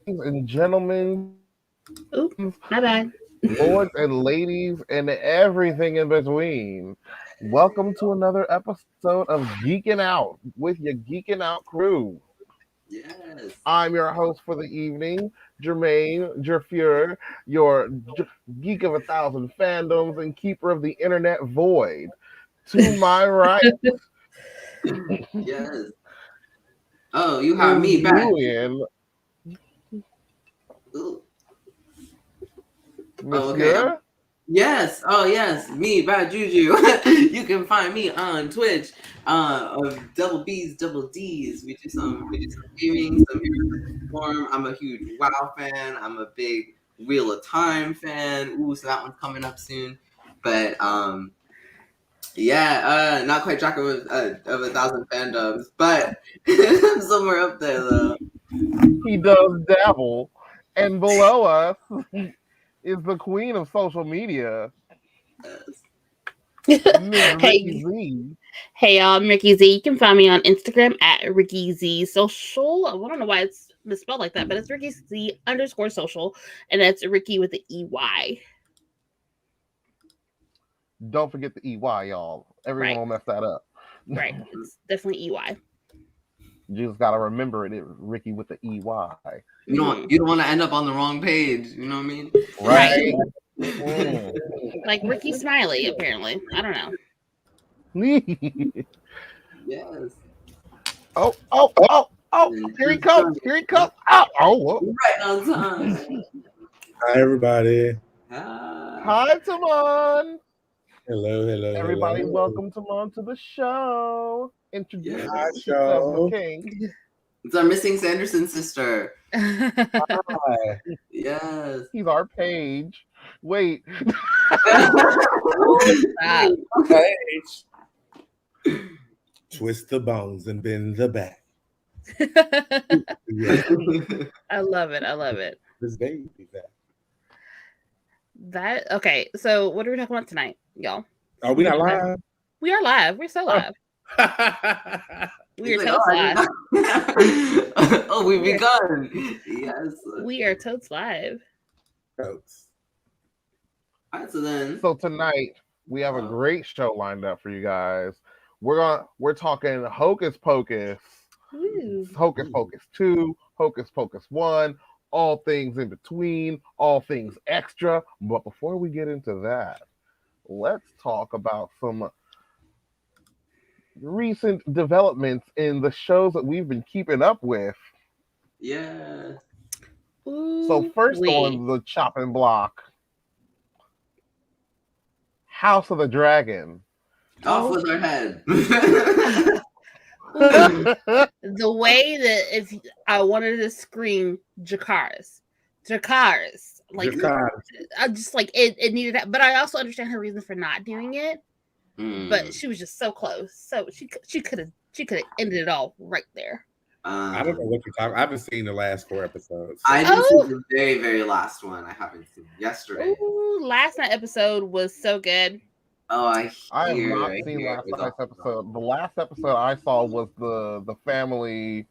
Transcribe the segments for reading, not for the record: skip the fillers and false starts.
and gentlemen, Oop, my bad. lords and ladies, and everything in between. Welcome to another episode of Geekin Out with your Geekin Out crew. Yes. I'm your host for the evening, Jermaine Jerfure, your geek of a thousand fandoms and keeper of the internet void. To my right Yes. Oh, you have is me back. Julian, Ooh. Oh, okay. Monsieur. Yes. Oh, yes. Me, Bad Juju. You can find me on Twitch. Of Double B's, Double D's. We do some gaming, some Heroes of the Storm. I'm a huge WoW fan. I'm a big Wheel of Time fan. Ooh, so that one's coming up soon. But yeah, not quite Jack of a thousand fandoms, but I'm somewhere up there though. He does dabble. And below us is the queen of social media, Yes. Ms. Ricky Hey, Z. hey, y'all. I'm Ricky Z. You can find me on Instagram at Ricky Z Social. I don't know why it's misspelled like that, but it's Ricky Z underscore social, and that's Ricky with the EY. Don't forget the EY, y'all. Everyone Right, will mess that up. right. It's definitely EY. You just gotta remember it, Ricky with the EY. You don't want to end up on the wrong page. You know what I mean? Right. Right? Mm. Like Ricky Smiley, apparently. I don't know. Yes. Oh, And here he comes. Here he comes. Oh, whoa. right on time. Hi, everybody. Ah, Hi, Timon. Hello, hello, Everybody, hello. welcome Timon to the show. yeah. Introduce Hi, yourself, the show. king. It's our missing Sanderson sister. Hi. Yes. He's our page. Wait, Stop. Page. Twist the bones and bend the back. Yeah, I love it. I love it. this baby back. That okay. So, what are we talking about tonight, y'all? Are we not live? We are live. We're so live. We He's are like, totes live. oh, we've We're- begun. Yes. We are totes live. Folks. All right, so then. so tonight we have a great show lined up for you guys. We're talking Hocus Pocus, Woo. Hocus Pocus 2, Hocus Pocus 1, all things in between, all things extra. But before we get into that, let's talk about some recent developments in the shows that we've been keeping up with. Yeah. So first Ooh-wee. on the chopping block, House of the Dragon. Off with our head. The way that if I wanted to scream Jakars, like Jakai. I just like it needed that, but I also understand her reason for not doing it. But she was just so close, so she could have ended it all right there. I don't know what you're talking. I haven't seen the last 4 episodes. I didn't Oh. see the very, very last one. I haven't seen yesterday. Ooh, last night episode was so good. Oh, I have hear, not I seen hear. last night's episode. The last episode I saw was the family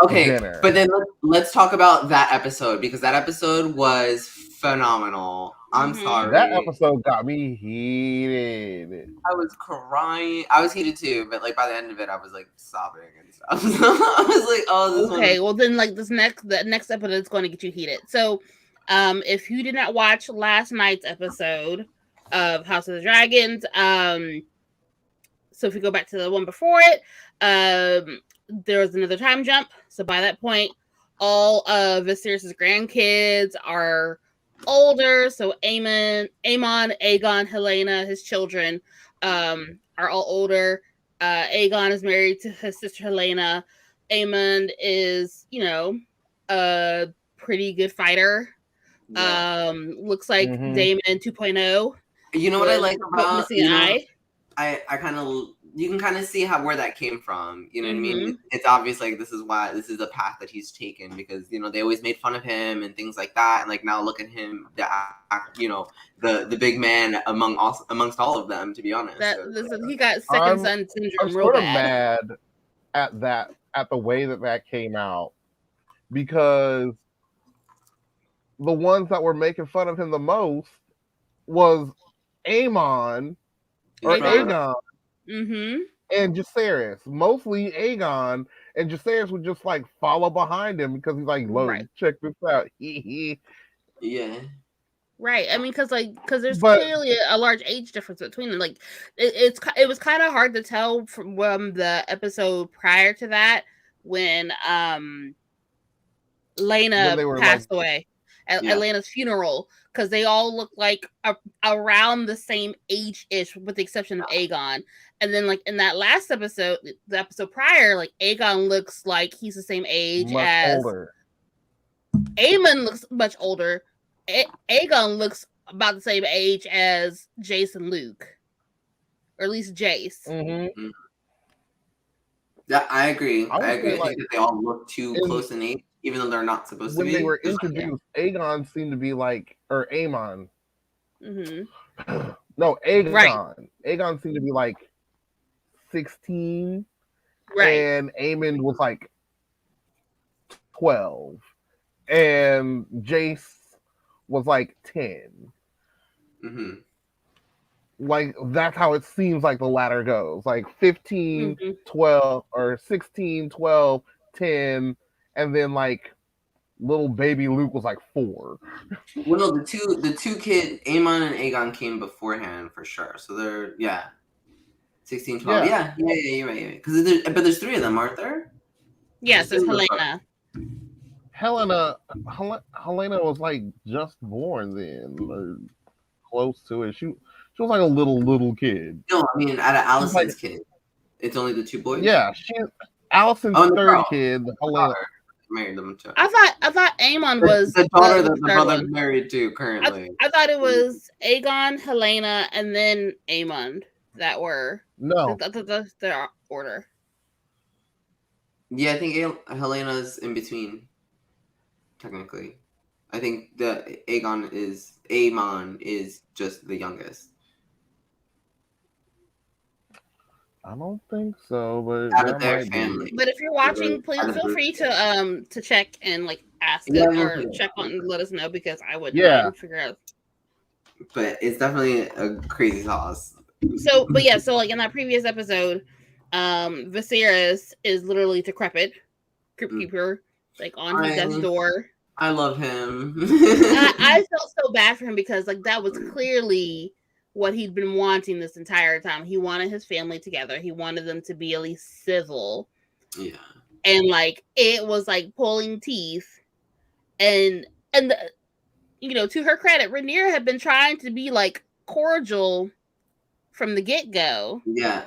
Okay, dinner. but then let's talk about that episode because that episode was phenomenal. I'm Mhm. sorry. That episode got me heated. I was crying. I was heated too, but like by the end of it, I was like sobbing and stuff. I was like, "Oh, this Okay, one." well then like the next episode is going to get you heated. So, if you did not watch last night's episode of House of the Dragons, so if we go back to the one before it, there was another time jump. So by that point, all of Viserys' grandkids are older. So Aemon, Aegon, Helena, his children, are all older. Aegon is married to his sister Helena. Aemon is, a pretty good fighter. Yeah. Looks like Damon 2.0. You know what I was like about missing an eye. I kind of you can kind of see where that came from. You know what I mean? Mhm. It's obvious like this is the path that he's taken because they always made fun of him and things like that, and like now look at him, the big man amongst all of them. To be honest, He got second son syndrome I'm real sort of bad. mad at the way that came out because the ones that were making fun of him the most was Amon or Aegon. Aegon Mm-hmm. and Jacaerys. Mostly Aegon, and Jacaerys would just like follow behind him because he's like, "Look, Right. check this out." Yeah. Right. I mean, because there's But clearly a large age difference between them. Like, it was kind of hard to tell from the episode prior to that when when Lena they were like, passed away at Yeah. Lena's funeral, because they all look like around the same age-ish, with the exception of Aegon. And then, like, in that last episode, the episode prior, like, Aegon looks like he's the same age much as older. Aemon looks much older. Aegon looks about the same age as Jace and Luke, or at least Jace. Mm-hmm. Yeah, I agree. I I would agree. say I like think that they all look too close in age, even though they're not supposed to when be. they were Just like, introduced, Aegon seemed to be like, or Aemon. Mm-hmm. No, Aegon. Right. Aegon seemed to be like 16, Right. and Aemon was like 12, and Jace was like 10. hmm Like that's how it seems like the ladder goes. Like 15, Mm-hmm. 12, or 16, 12, 10, and then like little baby Luke was like 4. Well, no, the two kids, Aemon and Aegon, came beforehand for sure. So they're 16, 12. Yeah. Yeah, you're right. Because but there's 3 of them, aren't there? Yes, it's There's Helena. Helena was like just born then, or close to it. She was like a little kid. No, I mean out of Allison's like- kid, it's only the 2 boys. Yeah, Allison's Oh, the third girl. kid, The Helena. daughter married them too. I thought Aemon was the daughter that the third brother's one. married to currently. I thought it was Aegon, Helena, and then Aemon that were No, their order. Yeah, I think Helena's in between. Technically, I think the Aemon is just the youngest I don't think so, but out that of their might family. But if you're watching, please Out of feel the free group. to check and like ask Yeah, it, we'll or do check that. on and let us know, because I wouldn't Yeah. mind figure out. But it's definitely a crazy sauce. So, but yeah, so like in that previous episode, Viserys is literally decrepit, Crypt Keeper, like on his death's door. I love him. I felt so bad for him, because like that was clearly what he'd been wanting this entire time. He wanted his family together. He wanted them to be at least civil. Yeah. And like it was like pulling teeth. And to her credit, Rhaenyra had been trying to be like cordial from the get-go. Yeah.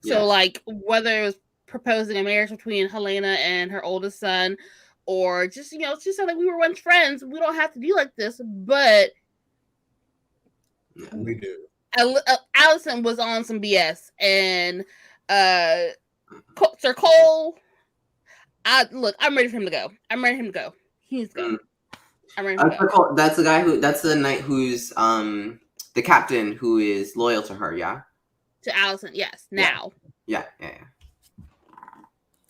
So like whether it was proposing a marriage between Helena and her oldest son, or just she said like, we were once friends, we don't have to be like this. But We do. Allison was on some BS, and Sir Cole, I'm ready for him to go. He needs to go. I'm ready for him to go. That's the guy that's the knight who's the captain who is loyal to her, yeah? To Allison, yes. Now. Yeah.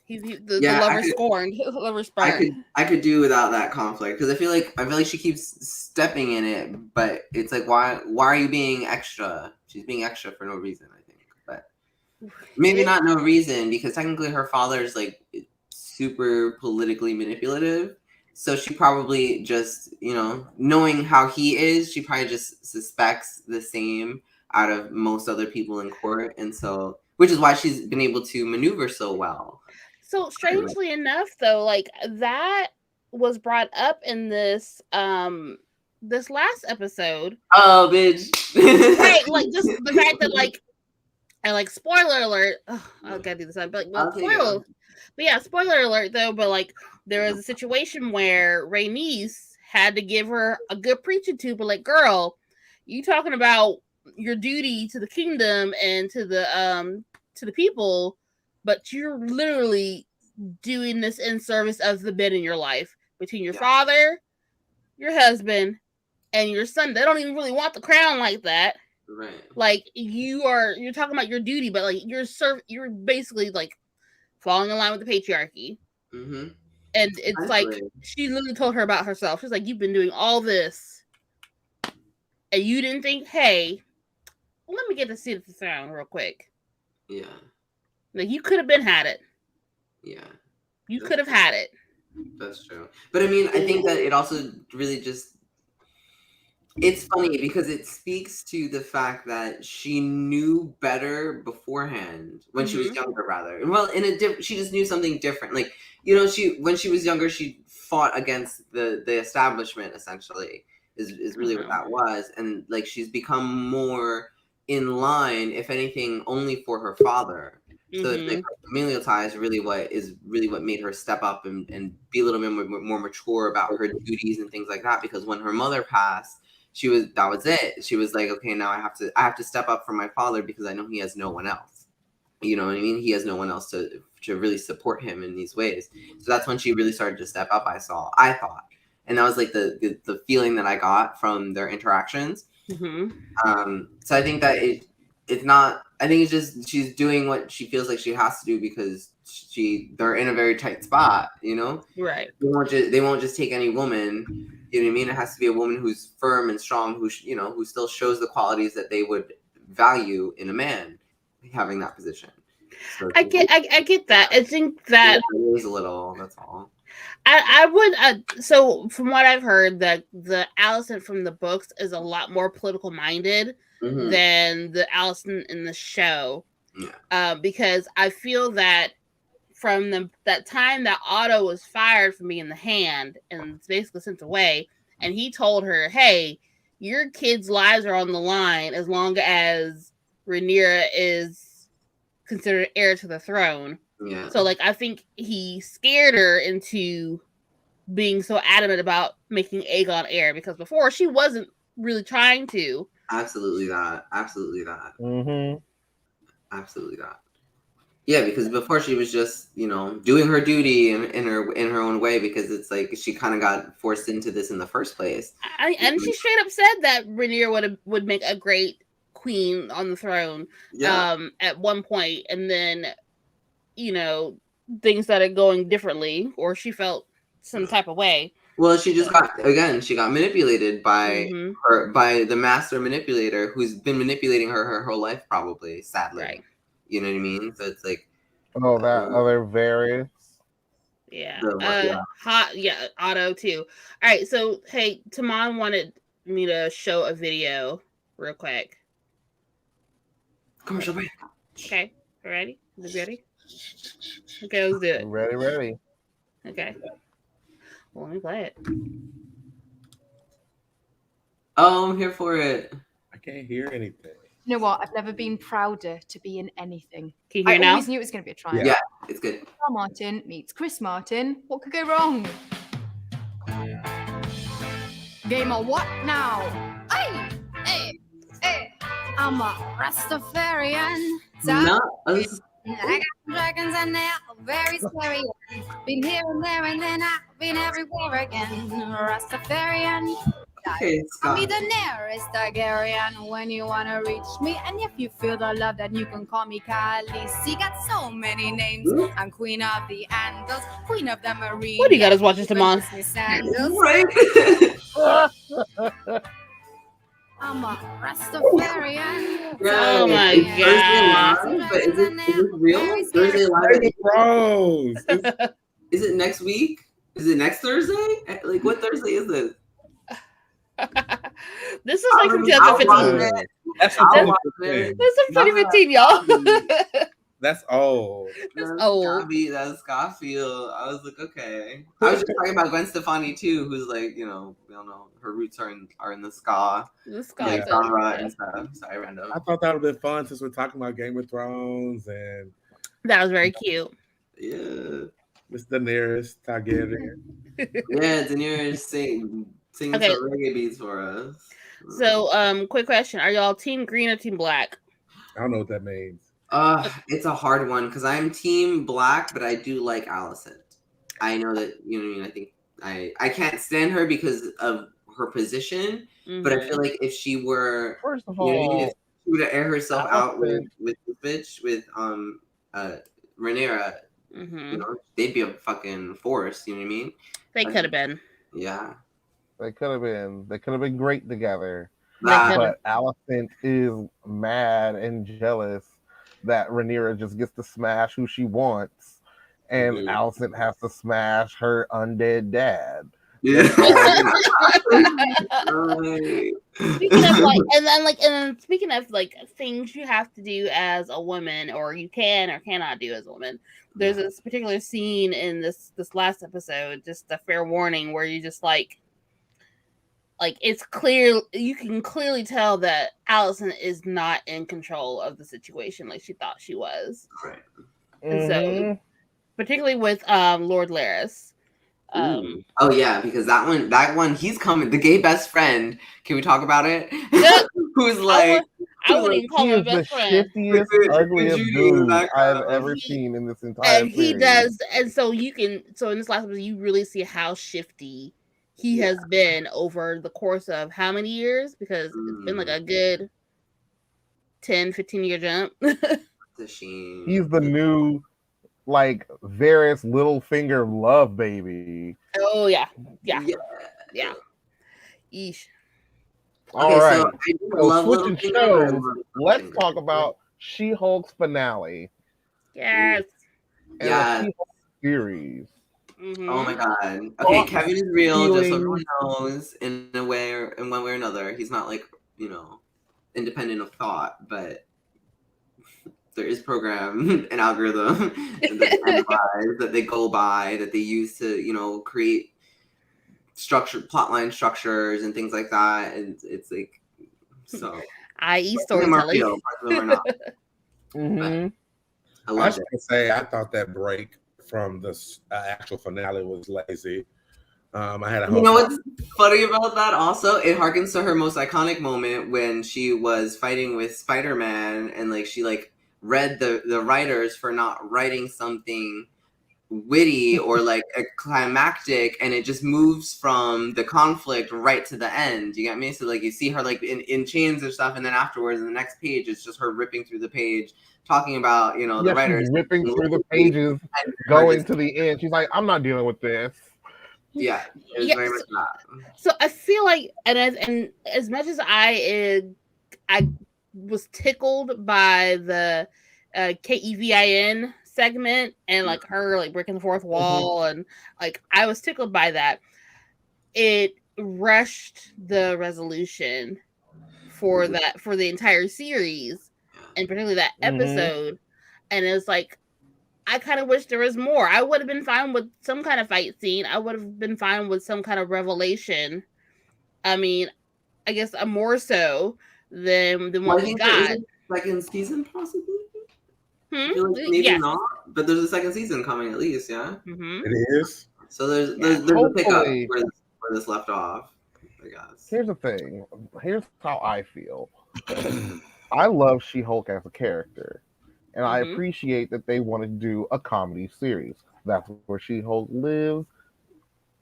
The lover scorned. The lover spurned. I could do without that conflict, because I feel like she keeps stepping in it, but it's like, why are you being extra? She's being extra for no reason, I think. But maybe not no reason, because technically her father's like super politically manipulative. So she probably just, knowing how he is, she probably just suspects the same out of most other people in court, and so, which is why she's been able to maneuver so well. So strangely enough, though, like that was brought up in this last episode. Oh, bitch! Right, like just the fact that like spoiler alert. Oh, I gotta do this. But like, spoiler alert though. But like, there was a situation where Rhaenys had to give her a good preaching to, but like, girl, you talking about your duty to the kingdom and to the people, but you're literally doing this in service of the men in your life, between your father, your husband, and your son. They don't even really want the crown like that. Right. Like you're talking about your duty, but like you're basically like falling in line with the patriarchy. Mm-hmm. And it's like Actually. she literally told her about herself. She's like, "You've been doing all this, and you didn't think, hey, let me get the seat of the throne real quick. Yeah. Like you could have been had it. Yeah. You could have had it." That's true. But I mean, I think that it also really just, it's funny because it speaks to the fact that she knew better beforehand when she was younger, rather. Well, she just knew something different. Like, you know, when she was younger, she fought against the establishment, essentially, is really what that was. And like, she's become more in line, if anything, only for her father. So it's like her familial ties really what made her step up and be a little bit more mature about her duties and things like that. Because when her mother passed, that was it. She was like, okay, now I have to step up for my father because I know he has no one else. You know what I mean? He has no one else to really support him in these ways. So that's when she really started to step up. I thought, and that was like the feeling that I got from their interactions. So I think that it's not. I think it's just she's doing what she feels like she has to do because they're in a very tight spot. You know, right? They won't just take any woman. You know what I mean? It has to be a woman who's firm and strong, who still shows the qualities that they would value in a man having that position. So I get that. I think that is a little. That's all. I would. So from what I've heard, that the Allison from the books is a lot more political minded than the Allison in the show. Yeah. Because I feel that from that time that Otto was fired from being the hand and basically sent away, and he told her, "Hey, your kids' lives are on the line as long as Rhaenyra is considered heir to the throne." Yeah. So, like, I think he scared her into being so adamant about making Aegon heir because before she wasn't really trying to. Absolutely that. Absolutely that. Mm-hmm. Absolutely that. Yeah, because before she was just, doing her duty in her own way because it's like she kind of got forced into this in the first place. And she straight up said that Rhaenyra would make a great queen on the throne. Yeah. At one point, and then things started going differently, or she felt some type of way. Well, she got manipulated by by the master manipulator who's been manipulating her whole life, probably, sadly. Right. You know what I mean? So it's like, oh, that other Varys. Yeah. Otto too. All right. So hey, Tamon wanted me to show a video real quick. Commercial break. Okay. Ready? Is it ready? Okay, let's do it. Ready. Okay. Well, let me play it. Oh, I'm here for it. I can't hear anything. You know what? I've never been prouder to be in anything. Can you hear I now? always knew it was going to be a triumph. Yeah, it's good. Carl Martin meets Chris Martin. What could go wrong? Game of what now? Hey! I'm a Rastafarian. No, I got dragons and they're very scary. Been here and there and then I've been everywhere again. Rastafarian. okay, I'll be Scott. the nearest Targaryen when you wanna reach me. And if you feel the love, then you can call me Khaleesi. Got so many names. I'm Queen of the Andals, Queen of the Marine. What do you got us watching, Tamon? Right? I'm a Rastafarian. Oh my God! But is it real? Thursday Live? Rose. Is it next week? Is it next Thursday? Like, what Thursday is it? This is like from 2015. That's This is 2015, y'all. That's old. That's old. That's Scottfield. I was like, okay. I was just talking about Gwen Stefani too, who's like, we all know her roots are in the ska, genre and stuff. Sorry, random. I thought that would have been fun since we're talking about Game of Thrones and that was very cute. Yeah, it's Daenerys Targaryen. Yeah, Daenerys singing some reggae beats for us. So, quick question: are y'all Team Green or Team Black? I don't know what that means. It's a hard one because I'm Team Black, but I do like Allison. I know that I think I can't stand her because of her position, but I feel like if she were, first of all, if she were to air herself out with this bitch with Rhaenyra, Mm-hmm. You know, they'd be a fucking force. You know what I mean? They could have been. Yeah. They could have been. They could have been great together. They could have. But Alicent is mad and jealous that Rhaenyra just gets to smash who she wants, and Dude. Alicent has to smash her undead dad. Yeah. That's all Speaking of like, and then speaking of like things you have to do as a woman, or you can or cannot do as a woman. There's this particular scene in this last episode, just a fair warning, where you just like it's clear, you can clearly tell that Allison is not in control of the situation like she thought she was. Right. And so, particularly with Lord Laris. Oh yeah, because that one, he's coming. The gay best friend. Can we talk about it? Who's like, I wouldn't even call he him a is best the friend. shittiest, ugliest dude I've background. ever seen in this entire And he series. does, and so in this last episode, you really see how shifty he has been over the course of how many years? Because it's been like a good 10, 15-year jump. He's the new, like, Varys Littlefinger love baby. Oh, yeah. Eesh. All right. So switching shows, let's talk about She-Hulk's finale. Yes. And the She-Hulk series. Mm-hmm. Oh my god. Okay, Kevin is real, just so everyone knows, in one way or another. He's not like, you know, independent of thought, but there is program and algorithm that they go by, that they use to, you know, create plotline structures and things like that. And it's like, so i.e. storytelling. Mm-hmm. I should say, I thought that break from the actual finale was lazy. I had a You know what's funny about that? Also, it harkens to her most iconic moment when she was fighting with Spider-Man, and like she like read the writers for not writing something witty or like a climactic, and it just moves from the conflict right to the end. You get me? So like you see her like in chains and stuff, and then afterwards in the next page it's just her ripping through the page talking about, you know, the writers ripping through the pages, going to the end. She's like, I'm not dealing with this. Yeah, it was very much that. So I feel like, and as much as I was tickled by the KEVIN segment and like her like breaking the fourth wall, and like I was tickled by that, it rushed the resolution for the entire series, and particularly that episode, and it's like, I kind of wish there was more. I would have been fine with some kind of fight scene. I would have been fine with some kind of revelation. I mean, I guess more so than what we got. Second season, possibly? I feel like maybe not, but there's a second season coming at least, yeah? Mm-hmm. It is. So there's a pickup where this left off, I guess. Here's the thing. Here's how I feel. I love She-Hulk as a character. And I appreciate that they want to do a comedy series. That's where She-Hulk lives.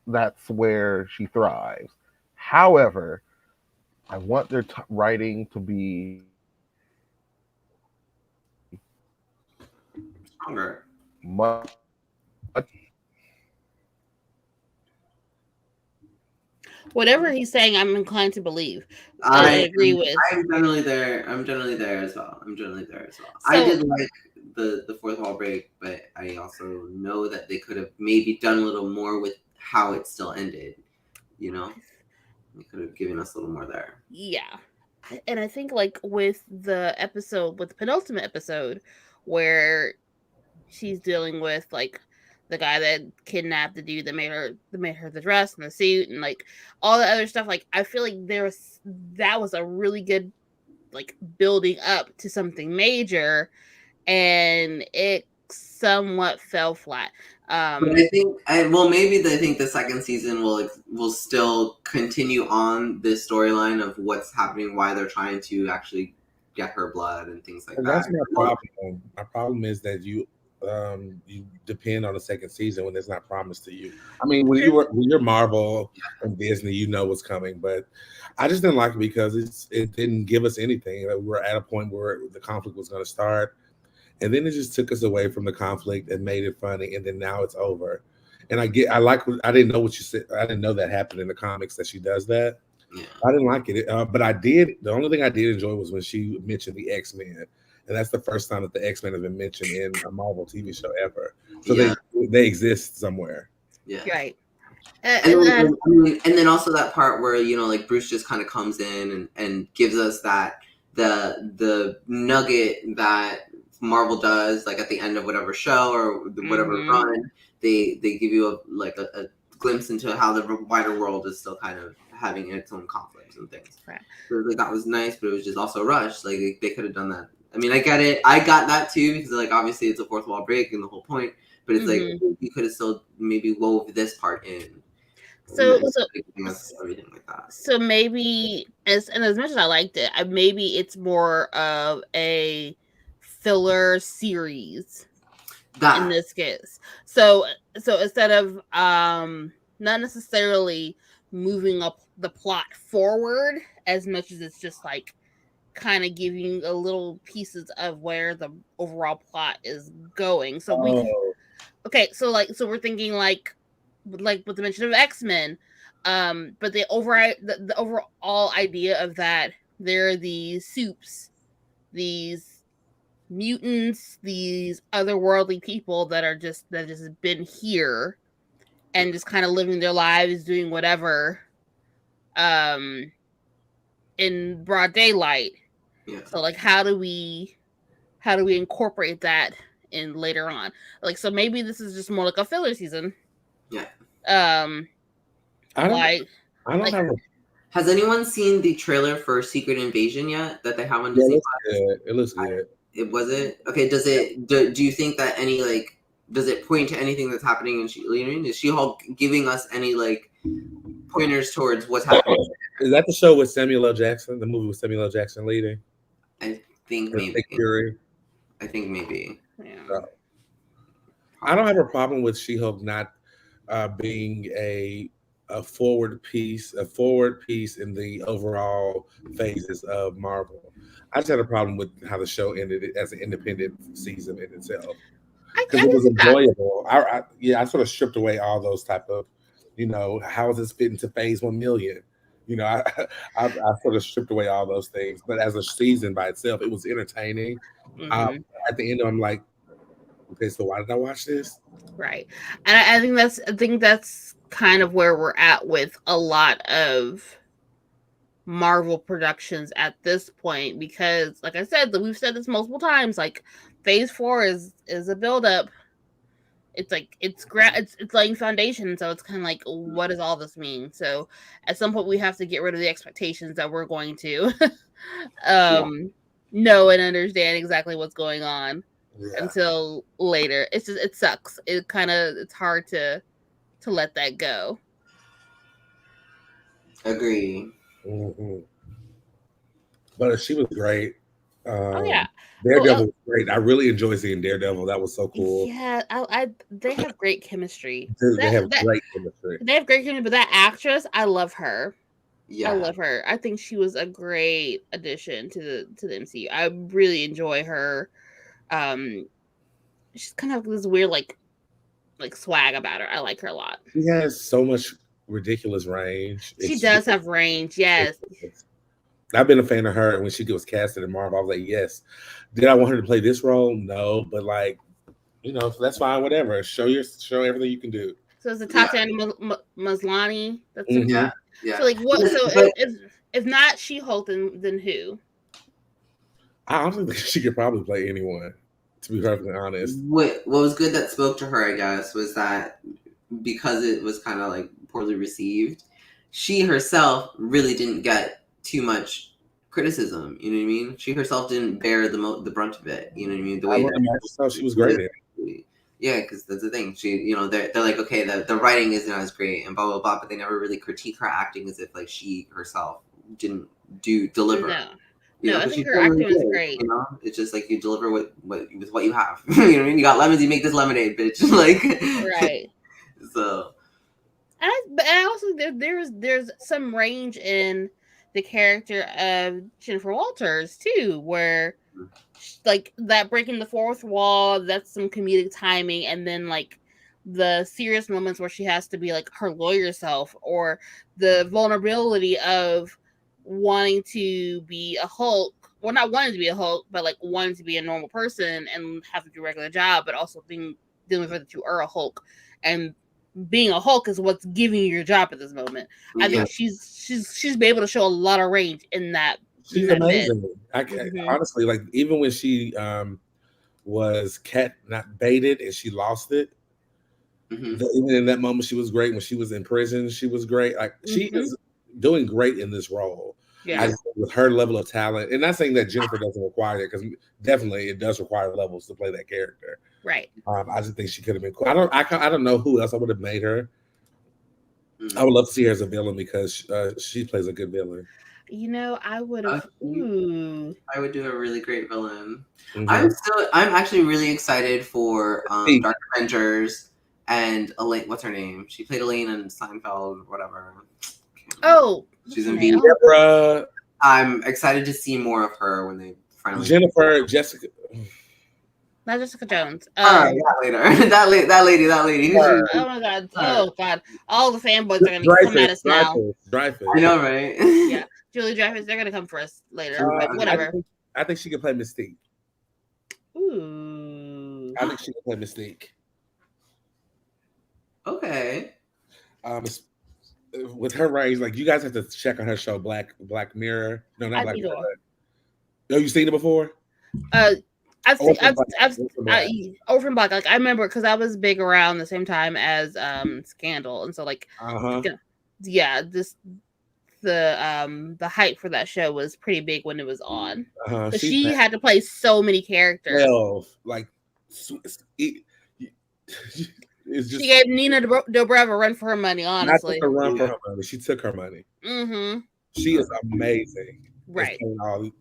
That's where she thrives. However, I want their writing to be stronger. Much. Whatever he's saying, I'm inclined to believe. I agree with. I'm generally there as well. I did like the fourth wall break, but I also know that they could have maybe done a little more with how it still ended. You know, they could have given us a little more there. Yeah, and I think like with the penultimate episode, where she's dealing with like the guy that kidnapped the dude that made her the dress and the suit and like all the other stuff. Like I feel like that was a really good like building up to something major, and it somewhat fell flat. But I think the second season will still continue on this storyline of what's happening, why they're trying to actually get her blood and things like that. That's my problem. My problem is that you depend on the second season when it's not promised to you. I mean, when you're Marvel and Disney, you know what's coming, but I just didn't like it because it didn't give us anything. We're at a point where the conflict was going to start, and then it just took us away from the conflict and made it funny, and then now it's over. And I didn't know what you said. I didn't know that happened in the comics that she does that. Yeah. I didn't like it, but I did. The only thing I did enjoy was when she mentioned the X-Men, and that's the first time that the X-Men have been mentioned in a Marvel TV show ever. So they exist somewhere. Yeah. Right. And then also that part where, you know, like Bruce just kind of comes in and gives us that the nugget that Marvel does, like at the end of whatever show or whatever run, they give you a glimpse into how the wider world is still kind of having its own conflicts and things. Right. So like that was nice, but it was just also rushed. Like they could have done that. I mean, I get it. I got that too because like obviously it's a fourth wall break and the whole point. But it's like you could have still maybe wove this part in. So everything like that. So maybe as much as I liked it, maybe it's more of a filler series in this case. So instead of not necessarily moving up the plot forward as much as it's just like kind of giving a little pieces of where the overall plot is going. So so we're thinking like with the mention of X-Men. But the overall idea of that, there are these soups, these mutants, these otherworldly people that just been here and just kind of living their lives, doing whatever, in broad daylight. Yeah. So like, how do we incorporate that in later on? Like, so maybe this is just more like a filler season. Yeah. Has anyone seen the trailer for Secret Invasion yet that they have on Disney Plus? It looks good. It was it? Okay, does it do you think that any like does it point to anything that's happening in She-Hulk? Is She-Hulk giving us any like pointers towards what's happening? Is that the show with Samuel L. Jackson? The movie with Samuel L. Jackson leading? I think maybe. I think maybe. Yeah. I don't have a problem with She-Hulk not being a forward piece in the overall phases of Marvel. I just had a problem with how the show ended as an independent season in itself because it was enjoyable. I sort of stripped away all those type of, you know, how is this fit into phase 1 million? You know, I sort of stripped away all those things. But as a season by itself, it was entertaining. At the end, I'm like, okay, so why did I watch this? Right, and I think that's kind of where we're at with a lot of Marvel productions at this point, because like I said, we've said this multiple times, like phase 4 is a build-up. It's like it's laying foundation, so it's kind of like, what does all this mean? So at some point we have to get rid of the expectations that we're going to know and understand exactly what's going on until later. It's just, it sucks. It's hard to let that go. Agree. But she was great. Daredevil was great. I really enjoyed seeing Daredevil. That was so cool. Yeah, they have great chemistry. They have great chemistry. They have great chemistry, but that actress, I love her. Yeah. I love her. I think she was a great addition to the MCU. I really enjoy her. She's kind of this weird like swag about her. I like her a lot. She has so much ridiculous range. She does have range, yes. I've been a fan of her, and when she was casted in Marvel, I was like, yes. Did I want her to play this role? No, but like, you know, that's fine. Whatever. Show everything you can do. So it's Tatiana Maslany. That's yeah. So like, what? So if not She-Hulk, then who? I honestly think she could probably play anyone. To be perfectly honest, what was good that spoke to her, I guess, was that because it was kind of like poorly received, she herself really didn't get too much criticism. You know what I mean? She herself didn't bear the brunt of it. You know what I mean? The way she was great. Yeah, because that's the thing. She, you know, they're like, okay, the writing isn't as great and blah blah blah, but they never really critique her acting as if like she herself didn't deliver. No, I think her acting was great. You know, it's just like you deliver with what you have. You know what I mean? You got lemons, you make this lemonade, bitch. Like, right. So, but I also there's some range in the character of Jennifer Walters too, where like that breaking the fourth wall, that's some comedic timing, and then like the serious moments where she has to be like her lawyer self, or the vulnerability of wanting to be a Hulk, well, not wanting to be a Hulk, but like wanting to be a normal person and have to do a regular job, but also dealing with that you are a Hulk, and being a Hulk is what's giving you your job at this moment. I think she's been able to show a lot of range in that. She's amazing. Honestly, like even when she was not baited and she lost it, even in that moment she was great. When she was in prison, she was great. Like she is doing great in this role. Yeah, with her level of talent, and not saying that Jennifer doesn't require it, because definitely it does require levels to play that character. Right. I just think she could have been cool. I don't know who else I would have made her. I would love to see her as a villain, because she plays a good villain. You know, I would have. I would do a really great villain. I'm actually really excited for Dark Avengers and Elaine. What's her name? She played Elaine in Seinfeld, whatever. Oh, she's in V. I'm excited to see more of her when they finally. Jessica. Not Jessica Jones. That lady. Oh my god! Oh god! All the fanboys are gonna come at us now. Dreyfus. I know, right? Yeah, Julie Dreyfus. They're gonna come for us later. But whatever. I think she can play Mystique. Ooh. I think she can play Mystique. Okay. With her range, like, you guys have to check on her show, Black Mirror. No, not Black Mirror. Oh, you seen it before? I've Orphan Black. Like, I remember because I was big around the same time as Scandal, and so like, yeah, the hype for that show was pretty big when it was on. She had to play so many characters. Like, it's just, she gave Nina Dobrev a run for her money. Honestly, not a run for her money. She took her money. She is amazing. Right.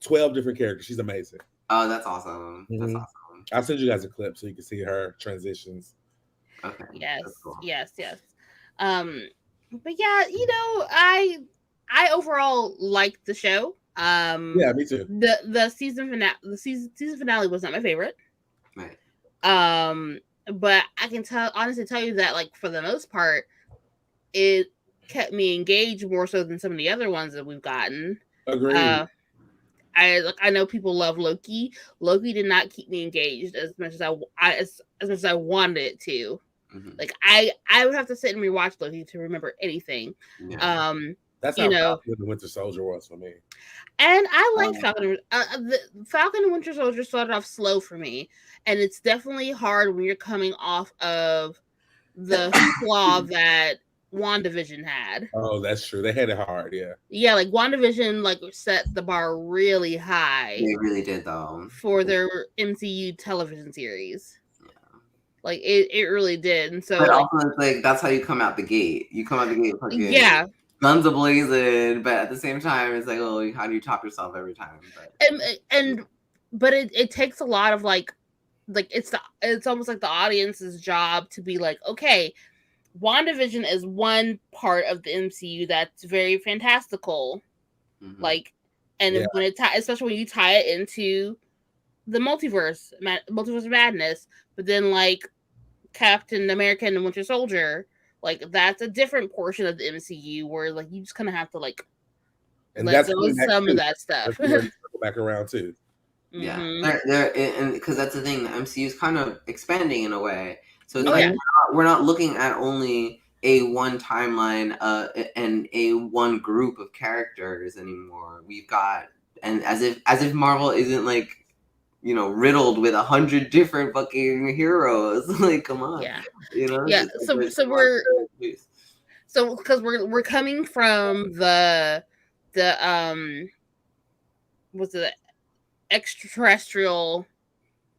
12 different characters. She's amazing. Oh, that's awesome. That's awesome. I'll send you guys a clip so you can see her transitions. Okay. Yes. Cool. Yes. But yeah, you know, I overall liked the show. Yeah, me too. The season finale was not my favorite. Right. But I can honestly tell you that, like, for the most part, it kept me engaged more so than some of the other ones that we've gotten. Agreed. I know people love Loki. Loki did not keep me engaged as much as I wanted it to. Like, I would have to sit and rewatch Loki to remember anything. Yeah. That's how Falcon and Winter Soldier was for me. And I like Falcon. Falcon and Winter Soldier started off slow for me, and it's definitely hard when you're coming off of the flaw that WandaVision had. Oh, that's true. They had it hard, yeah. Yeah, like WandaVision, like, set the bar really high. They really did, though, for their MCU television series. Yeah. Like, it really did, and so. But also, it's like, that's how you come out the gate. You come out the gate, fucking, yeah, guns a-blazing, but at the same time, it's like, oh, how do you top yourself every time? But it takes a lot of like it's almost like the audience's job to be like, okay, WandaVision is one part of the MCU that's very fantastical, like, and when especially when you tie it into the multiverse of madness, but then like Captain America and the Winter Soldier, like, that's a different portion of the MCU where, like, you just kind of have to, like, let go of some of that stuff. Back around too. Yeah, and because that's the thing, the MCU is kind of expanding in a way. So it's we're not looking at only a one timeline and a one group of characters anymore. We've got, and as if Marvel isn't, like, you know, riddled with 100 different fucking heroes. Like, come on. Yeah. You know? Yeah. So because we're coming from the what's the extraterrestrial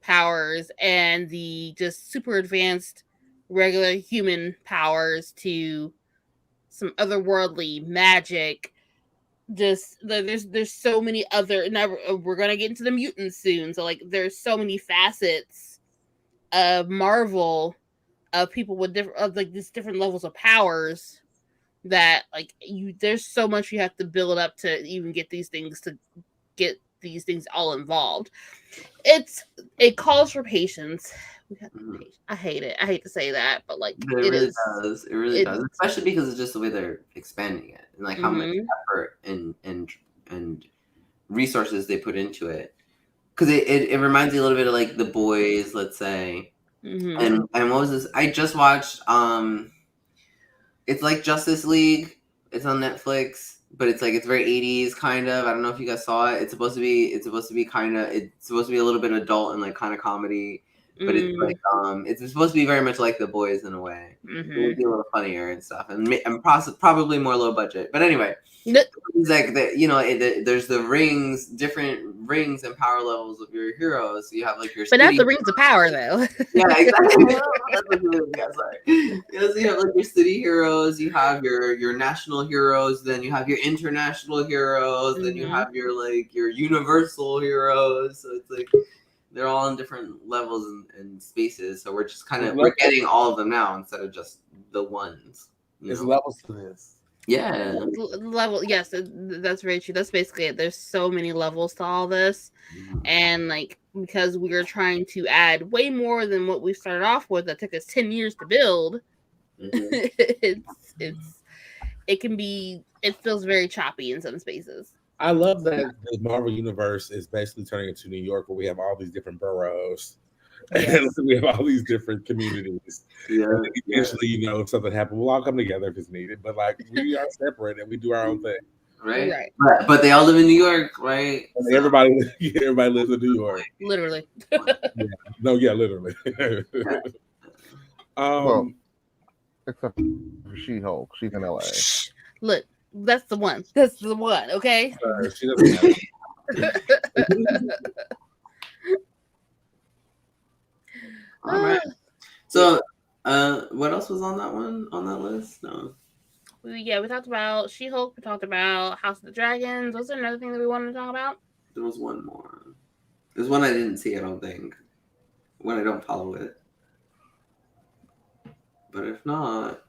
powers and the just super advanced regular human powers to some otherworldly magic. Just there's so many other. Now we're gonna get into the mutants soon, so, like, there's so many facets of Marvel, of people with these different levels of powers, that, like, there's so much you have to build up to even get these things to get these things all involved. It calls for patience. I hate it. I hate to say that, but like But it really does. It really does, especially because it's just the way they're expanding it and like how much effort and resources they put into it. Because it reminds me a little bit of like The Boys, let's say. And what was this? I just watched it's like Justice League. It's on Netflix, but it's like it's very 80s kind of. I don't know if you guys saw it. It's supposed to be a little bit adult and like kind of comedy. But it's like it's supposed to be very much like The Boys in a way. It would be a little funnier and stuff, and probably more low budget. But anyway, it's like there's the rings, different rings and power levels of your heroes. So you have like your but not the rings of power though. Yeah, exactly. That's what sorry. So you have like your city heroes, you have your national heroes, then you have your international heroes, then you have your universal heroes. So it's like they're all in different levels and spaces. So we're just we're getting all of them now instead of just the ones. There's levels to this. Yeah. Level, yes, that's very true. That's basically it. There's so many levels to all this. And like because we are trying to add way more than what we started off with that took us 10 years to build, it feels very choppy in some spaces. I love that the Marvel Universe is basically turning into New York, where we have all these different boroughs. And we have all these different communities. Yeah. And eventually, if something happens, we'll all come together if it's needed. But like we are separate and we do our own thing. Right. But they all live in New York, right? So. Everybody lives in New York. Literally. Literally. Well, except for She-Hulk. She's in LA. Look, that's the one. That's the one, okay? She doesn't All right. So, what else was on that list? No. We talked about She-Hulk. We talked about House of the Dragons. Was there another thing that we wanted to talk about? There was one more. There's one I didn't see, I don't think. One I don't follow it. But if not...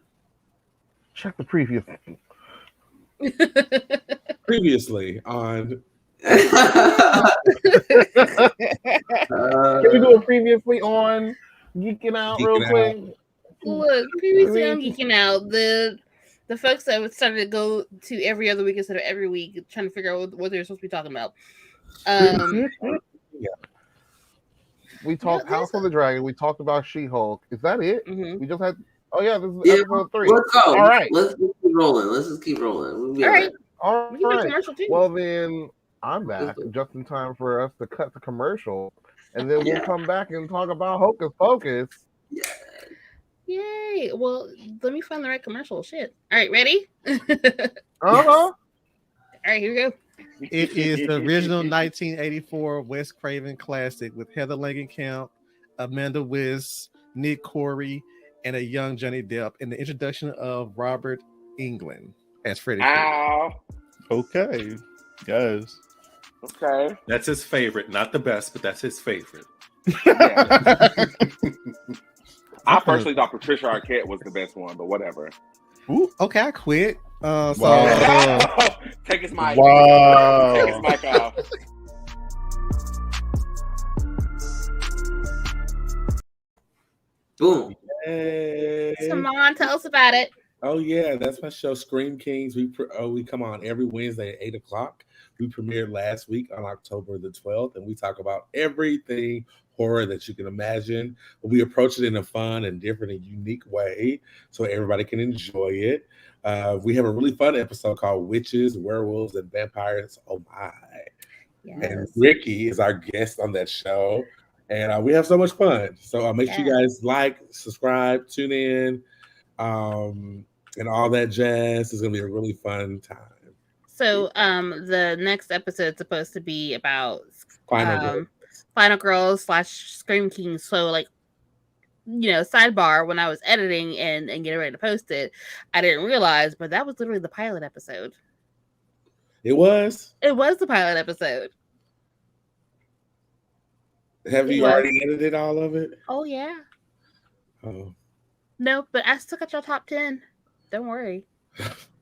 Check the previous. Previously on... Can we do it previously on Geekin Out real quick? Look, previously on Geeking Out, the folks that started to go to every other week instead of every week, trying to figure out what they're supposed to be talking about. We talked House of the Dragon. We talked about She-Hulk. Is that it? We just had. Oh yeah, this is episode 3. Let's go. All right, let's keep rolling. Let's just keep rolling. All right. All right. Well then, I'm back just in time for us to cut the commercial, and then we'll come back and talk about Hocus Pocus. Yeah. Yay! Well, let me find the right commercial. Shit. All right, ready? All right, here we go. It is the original 1984 Wes Craven classic with Heather Langenkamp, Amanda Wyss, Nick Corey, and a young Johnny Depp, and the introduction of Robert Englund as Freddy. Okay, guys. Okay. That's his favorite. Not the best, but that's his favorite. I personally thought Patricia Arquette was the best one, but whatever. Ooh, okay, I quit. Take his mic. Wow. Take his mic off. Boom. Yay. Come on, tell us about it. Oh yeah, that's my show, Scream Kings. We come on every Wednesday at 8:00. We premiered last week on October the 12th, and we talk about everything horror that you can imagine. But we approach it in a fun and different and unique way, so everybody can enjoy it. We have a really fun episode called Witches, Werewolves, and Vampires. Oh my! Yes. And Ricky is our guest on that show, and we have so much fun. So make sure you guys like, subscribe, tune in. And all that jazz is gonna be a really fun time. So the next episode is supposed to be about Final Girls / Scream Kings. So like, sidebar, when I was editing and getting ready to post it, I didn't realize, but that was literally the pilot episode. It was the pilot episode. Have you already edited all of it? Oh yeah. Oh. No, but I still got your top 10. Don't worry.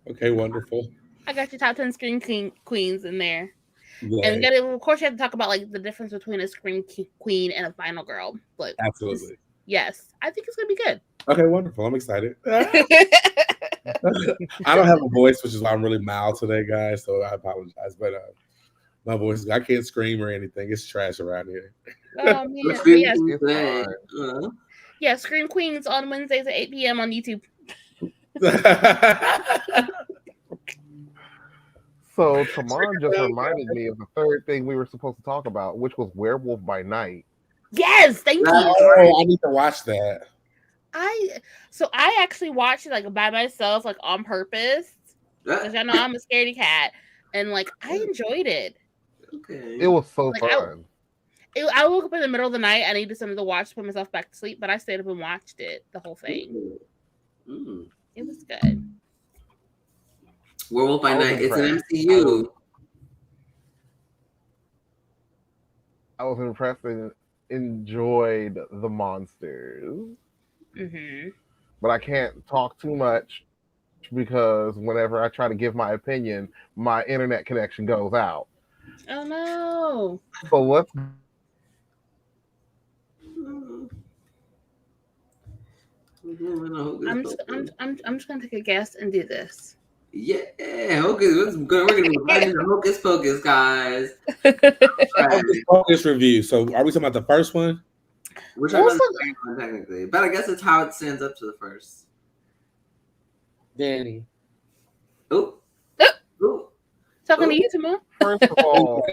Okay, wonderful. I got your top 10 Scream Queens in there. And we gotta, of course, you have to talk about like the difference between a scream queen and a final girl. But absolutely, yes, I think it's gonna be good. Okay, wonderful. I'm excited. I don't have a voice, which is why I'm really mild today, guys. So I apologize, but my voice, I can't scream or anything. It's trash around here. Oh man, yeah, Scream Queens on Wednesdays at 8 p.m. on YouTube. So Tamon just reminded me of the third thing we were supposed to talk about, which was Werewolf by Night. Yes, thank you. Oh, I need to watch that. I actually watched it like by myself, like on purpose, because I know I'm a scaredy cat, and like I enjoyed it. Okay, it was so like, fun. I woke up in the middle of the night. I needed something to watch to put myself back to sleep, but I stayed up and watched it, the whole thing. It was good. Werewolf by Night. It's an MCU. I was impressed and enjoyed the monsters. But I can't talk too much because whenever I try to give my opinion, my internet connection goes out. Oh no! So let's. I'm just gonna take a guess and do this. Yeah, Hocus. We're gonna be running the Hocus Pocus, guys. Hocus Pocus review. So, are we talking about the first one? We're talking about the second one technically, but I guess it's how it stands up to the first. Danny. Oh. Talking to you, Timon. First of all,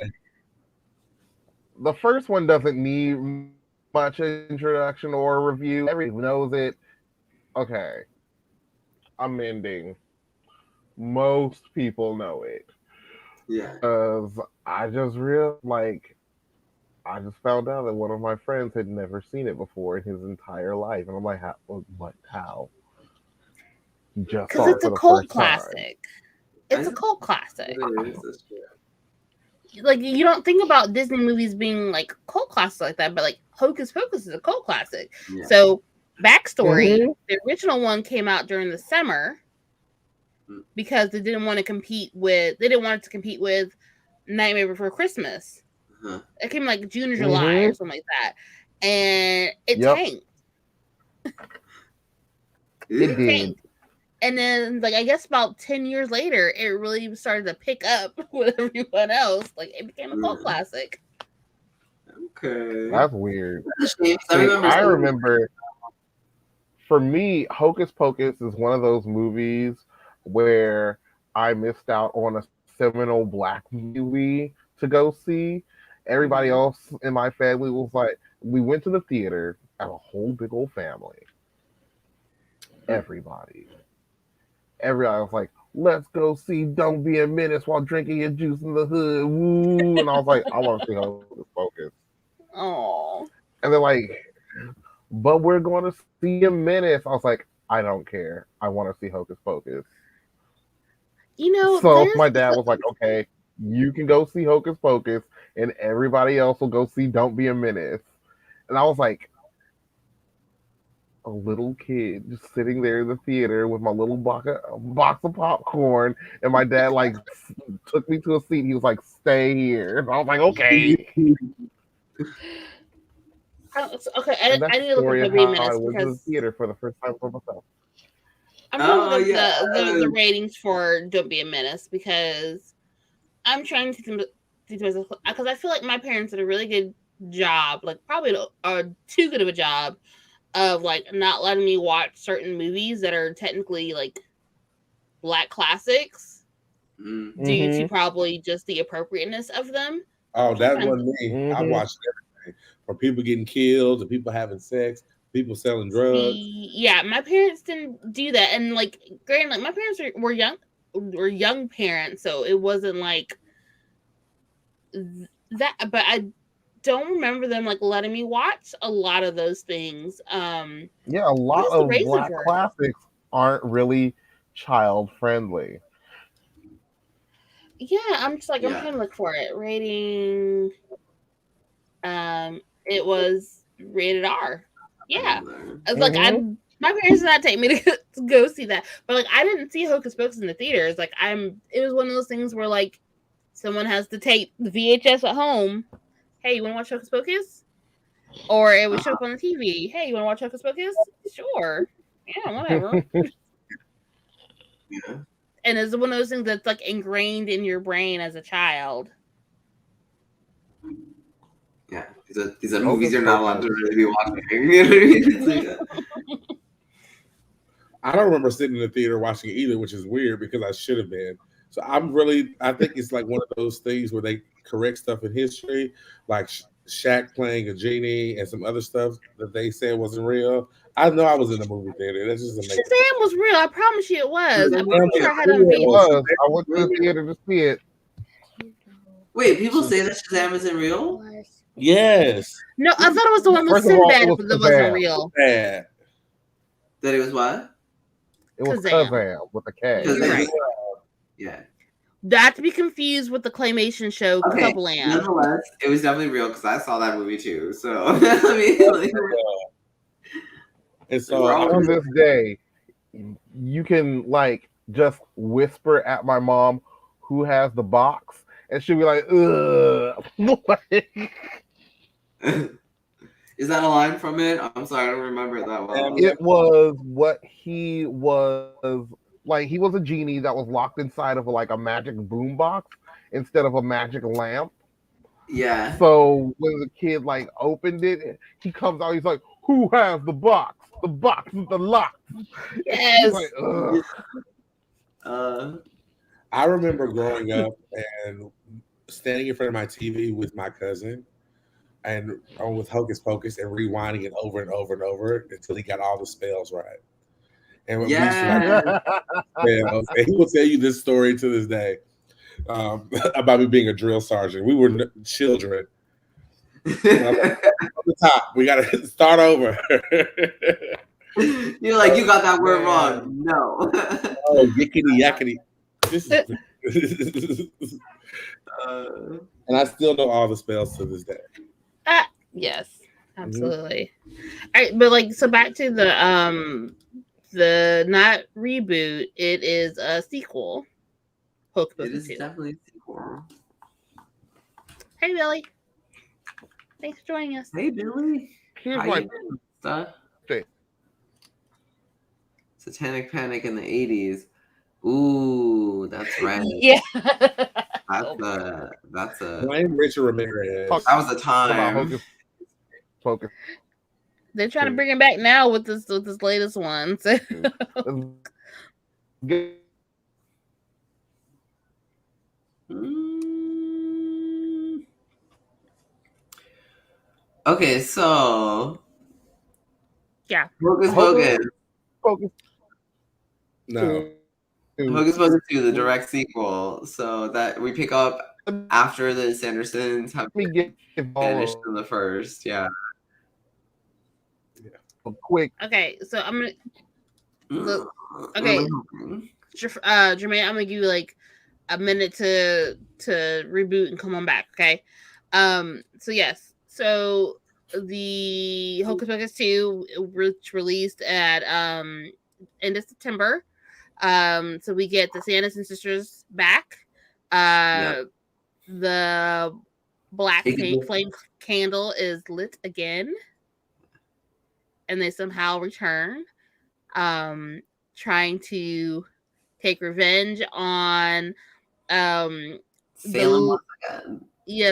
the first one doesn't need much introduction or review. Everyone knows it. Okay. I'm ending. Most people know it. Yeah. Because I just I just found out that one of my friends had never seen it before in his entire life. And I'm like, how? Just because it's a cult classic. It's a cult classic. Like, you don't think about Disney movies being like cult classics like that, but like Hocus Pocus is a cult classic. Yeah. So, backstory: the original one came out during the summer because they didn't want it to compete with Nightmare Before Christmas. It came like June or July or something like that, and it tanked. It tanked. And then, like, I guess about 10 years later, it really started to pick up with everyone else. Like, it became a cult classic. Okay. That's weird. I remember, for me, Hocus Pocus is one of those movies where I missed out on a seminal Black movie to go see. Everybody else in my family was like, we went to the theater as a whole big old family. Everybody was like, let's go see Don't Be a Menace while drinking your juice in the hood. Woo. And I was like, I want to see Hocus Pocus. Oh. And they're like, but we're going to see a Menace. I was like, I don't care. I want to see Hocus Pocus. You know, so my dad was like, okay, you can go see Hocus Pocus and everybody else will go see Don't Be a Menace. And I was like, a little kid just sitting there in the theater with my little box of popcorn, and my dad like took me to a seat. He was like, "Stay here." And I was like, "Okay." Okay, I need to look at the Menace because I went to the theater for the first time for myself. I'm gonna look at the ratings for Don't Be a Menace because I'm trying to think myself, because I feel like my parents did a really good job, like probably too good of a job of like not letting me watch certain movies that are technically like Black classics due to probably just the appropriateness of them. Oh, that wasn't me. I watched everything from people getting killed to people having sex, people selling drugs. Yeah, my parents didn't do that, and like, granted, like my parents were young parents, so it wasn't like that. But I don't remember them like letting me watch a lot of those things. Yeah, a lot of Black classics aren't really child friendly. Yeah, I'm just like, I'm trying to look for it. Rating. It was rated R. Yeah, I was like, my parents did not take me to go see that, but like, I didn't see Hocus Pocus in the theaters. Like, it was one of those things where like someone has to tape the VHS at home. Hey, you want to watch Hocus Pocus? Or it would show up on the TV. Hey, you want to watch Hocus Pocus? Sure. Yeah, whatever. Yeah. And it's one of those things that's like ingrained in your brain as a child. Yeah, these are movies you're not allowed to really be watching. You know what I mean? It's like I don't remember sitting in the theater watching it either, which is weird because I should have been. So I think it's like one of those things where they correct stuff in history, like Shaq playing a genie and some other stuff that they said wasn't real. I know I was in the movie theater. That's just amazing. Shazam was real. I promise you it was. I'm pretty sure I had it on It VHS. was. I went to the theater to see it. Wait, people say that Shazam isn't real? Yes. No, I thought it was the one with First of all, Sinbad, it was but that wasn't Shazam. real. Yeah. That it was what? It was Kazam. Kazam with a K. You're right. Yeah. Not to be confused with the claymation show Okay. Couple-Land. Nonetheless, it was definitely real because I saw that movie too. So I mean, like, And so On this day, you can like just whisper at my mom who has the box, and she'll be like, "Ugh." is that a line from it? I'm sorry, I don't remember it that well. It was what he was like. He was a genie that was locked inside of like a magic boombox instead of a magic lamp. Yeah. So when the kid like opened it, he comes out. He's like, "Who has the box? The box with the lock." Yes. He's like, "Ugh." I remember growing up and standing in front of my TV with my cousin and with Hocus Pocus and rewinding it over and over and over until he got all the spells right. And when we used to spells, and he will tell you this story to this day about me being a drill sergeant. We were children. From the top, we got to start over. You're like, you got that word wrong. No. Oh, yickety yakety. And I still know all the spells to this day. Yes, absolutely. All right, but like, so back to the not reboot. It is a sequel. Hocus Pocus It is 2. definitely a sequel. Hey, Billy. Thanks for joining us. Hey, Billy. Here's How my you doing, stuff? Okay. Satanic Panic in the 80s. Ooh, that's right. Yeah. That's a Blame Richard Ramirez. that was a about time. Hocus Pocus. They're trying to bring him back now with this latest one. So. Okay, so yeah, Hocus Pocus. No. Hocus Pocus 2, the direct sequel. So that we pick up after the Sandersons have vanished in the first. Yeah. Quick. Okay, so I'm gonna. Look, okay, Jermaine, I'm gonna give you like a minute to reboot and come on back. Okay. So yes. So the Hocus Pocus 2 released at end of September. So we get the Sanderson sisters back. The black flame candle is lit again, and they somehow return, trying to take revenge on Salem.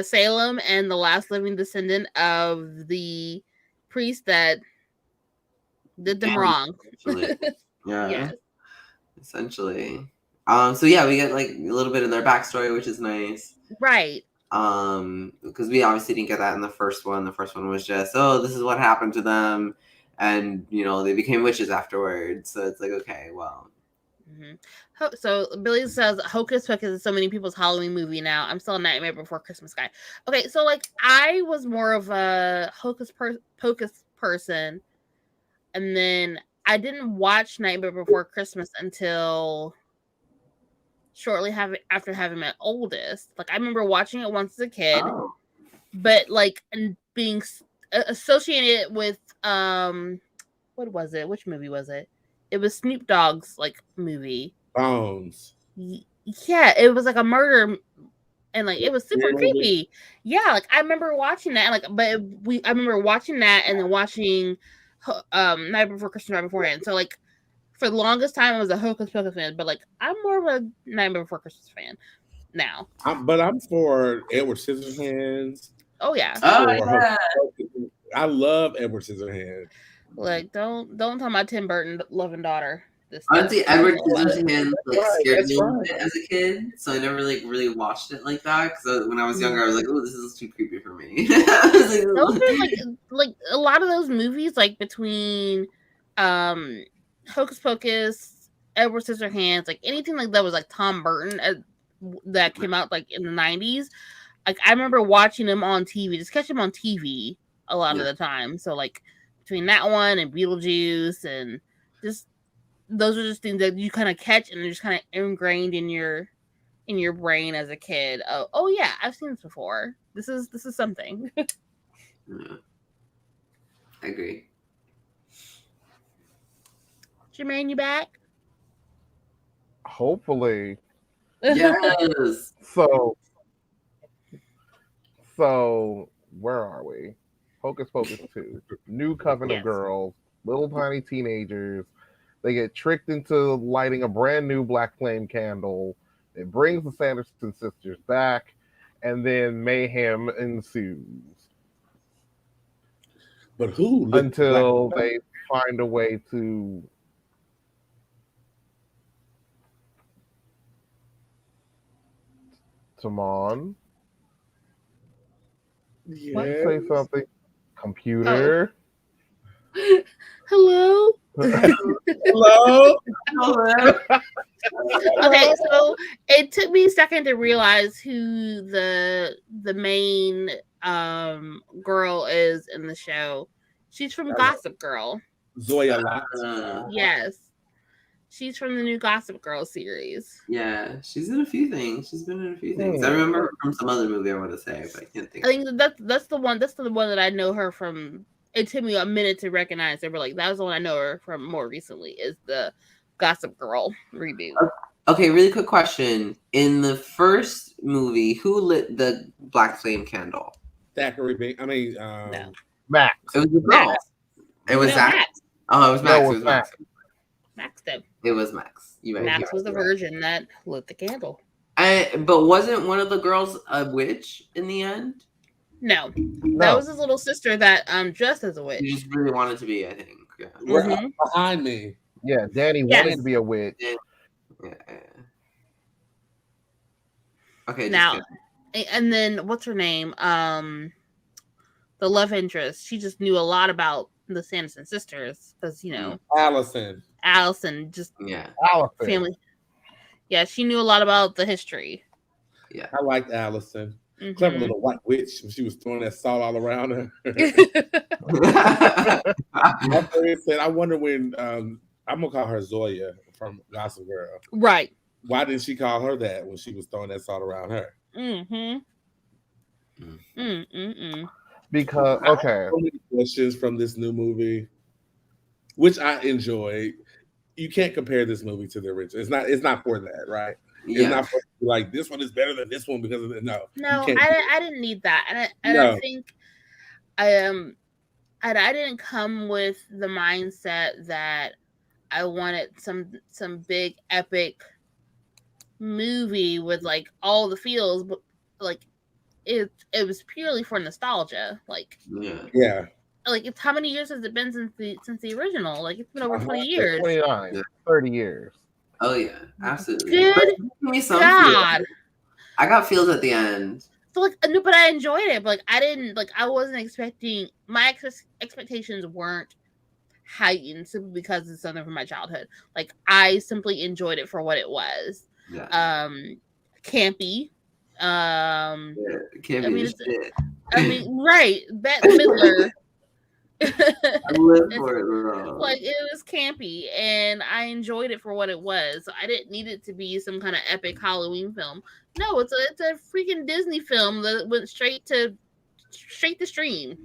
Salem and the last living descendant of the priest that did them wrong. Yeah. Yes. Essentially. So yeah, we get like a little bit of their backstory, which is nice. Right. Because we obviously didn't get that in the first one. The first one was just, oh, this is what happened to them, and they became witches afterwards. So it's like, okay, well. Mm-hmm. So Billy says Hocus Pocus is so many people's Halloween movie now. I'm still a Nightmare Before Christmas guy. Okay, so like I was more of a Hocus Pocus person, and then I didn't watch Nightmare Before Christmas until shortly after having my oldest. Like I remember watching it once as a kid, but like and being associated with what was it? Which movie was it? It was Snoop Dogg's like movie. Bones. Yeah, it was like a murder, and like it was super creepy. Yeah, like I remember watching that, and like, I remember watching that and then watching Night Before Christmas right beforehand. So like for the longest time I was a Hocus Pocus fan, but like I'm more of a Nightmare Before Christmas fan now. But I'm for Edward Scissorhands. Oh yeah. Oh yeah. I love Edward Scissorhands. Like don't talk about Tim Burton loving daughter. Honestly, Edward Scissorhands scared me a bit as a kid, so I never like really watched it like that. Because when I was younger, I was like, "Oh, this is too creepy for me." Those are like a lot of those movies, like between Hocus Pocus, Edward Scissorhands, like anything like that was like Tom Burton that came out like in the 90s. Like I remember watching them on TV, just catch them on TV a lot of the time. So like between that one and Beetlejuice and just those are just things that you kind of catch and they're just kind of ingrained in your brain as a kid. Oh yeah, I've seen this before. This is something. Yeah. I agree. Jermaine, you back? Hopefully. Yes. So where are we? Hocus Pocus 2. New coven of girls, little tiny teenagers. They get tricked into lighting a brand new black flame candle. It brings the Sanderson sisters back, and then mayhem ensues. But who? Until they find a way to Tamon. Yes. Say something. Computer. Oh. Hello. Hello. Okay, so it took me a second to realize who the main girl is in the show. She's from Gossip Girl. Zoya Lotz. Yes. She's from the new Gossip Girl series. Yeah, she's in a few things. She's been in a few things. I remember her from some other movie I want to say, but I can't think. I think that's the one. That's the one that I know her from. It took me a minute to recognize her, but like that was the one I know her from more recently. Is the Gossip Girl reboot. Okay, really quick question. In the first movie, who lit the black flame candle? Thackeray. I mean, No. Max. It was the girl. It was Zach. Max. Oh, it was Max. No, It was Max. Max did. It was Max. You right. Max was the virgin that lit the candle. But wasn't one of the girls a witch in the end? No, that was his little sister that dressed as a witch. She just really wanted to be, I think. Yeah. Right behind me. Yeah, Danny wanted to be a witch. Yeah. Okay. Now, and then what's her name? The love interest. She just knew a lot about the Sanderson sisters because Allison just family. Yeah, she knew a lot about the history. Yeah, I liked Allison. Mm-hmm. Clever little white witch when she was throwing that salt all around her. I said, I wonder when I'm gonna call her Zoya from Gossip Girl. Right. Why didn't she call her that when she was throwing that salt around her? Because I have so many questions from this new movie, which I enjoyed. You can't compare this movie to the original. It's not for that, right? Yeah. It's not for like this one is better than this one because of the no. I didn't need that, and I think I didn't come with the mindset that I wanted some big epic movie with like all the feels, but like it was purely for nostalgia. Like yeah. Like it's how many years has it been since the original? Like it's been over 20 years. 29, 30 years. Oh yeah, absolutely. Good God. I got feels at the end. So like no, but I enjoyed it. But like I wasn't expecting, my expectations weren't heightened simply because it's something from my childhood. Like I simply enjoyed it for what it was. Yeah. Campy. Campy I mean, right. Bette Midler. I live for it, bro. Like it was campy and I enjoyed it for what it was. So I didn't need it to be some kind of epic Halloween film. No, it's a freaking Disney film that went straight to stream.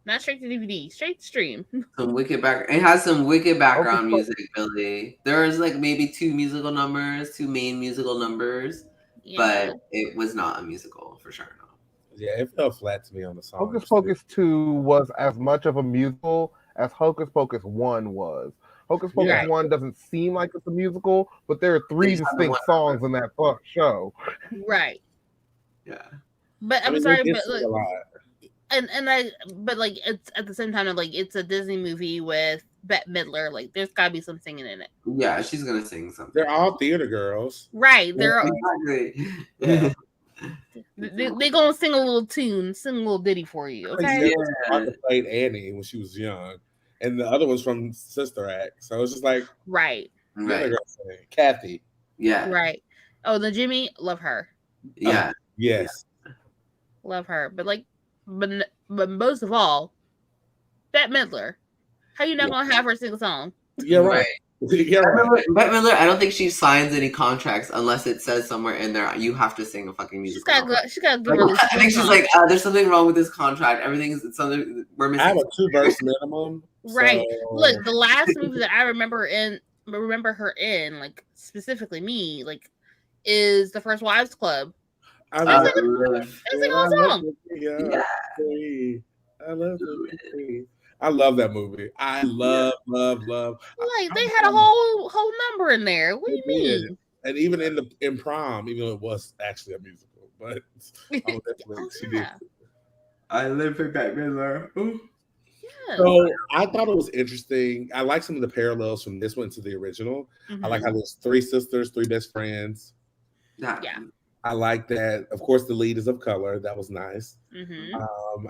Not straight to DVD, straight to stream. Some wicked it has some wicked background music, Billy. There's like maybe two main musical numbers. but it was not a musical for sure. No. Yeah, it felt flat to me on the song. Hocus Pocus 2 was as much of a musical as Hocus Pocus 1 was. Hocus Pocus Right. 1 doesn't seem like it's a musical, but there are three distinct songs in that show. Right. Yeah. But I'm mean, sorry, they but sing a lot. but like it's at the same time like it's a Disney movie with Bette Midler. Like there's gotta be some singing in it. Yeah, she's gonna sing something. They're all theater girls. Right. They're Exactly. Yeah. they gonna sing a little tune, sing a little ditty for you. Okay. Martha played Annie when she was young, and the other was from Sister Act. So it's just like Right. Right. Kathy. Yeah. Right. Oh, the Jimmy, love her. Yeah. Yes. Love her. But like but most of all, Bette Midler. How you not gonna have her sing a song? Yeah, right. Yeah, right. Bette Midler, I don't think she signs any contracts unless it says somewhere in there you have to sing a fucking music. She got to like, I think she's like, there's something wrong with this contract. Everything's something we're missing. I have a 2-verse minimum. Right. So... Look, the last movie that I remember her in, like specifically me, like, is The First Wives Club. I love it. Yeah. I love that movie. I love. Like they had a whole number in there. What do you mean? And even in Prom, even though it was actually a musical, but she did. I live for Bette Midler. Yeah. So I thought it was interesting. I like some of the parallels from this one to the original. Mm-hmm. I like how there's 3 sisters, 3 best friends. Yeah. I like that. Of course, the lead is of color. That was nice. Mm-hmm.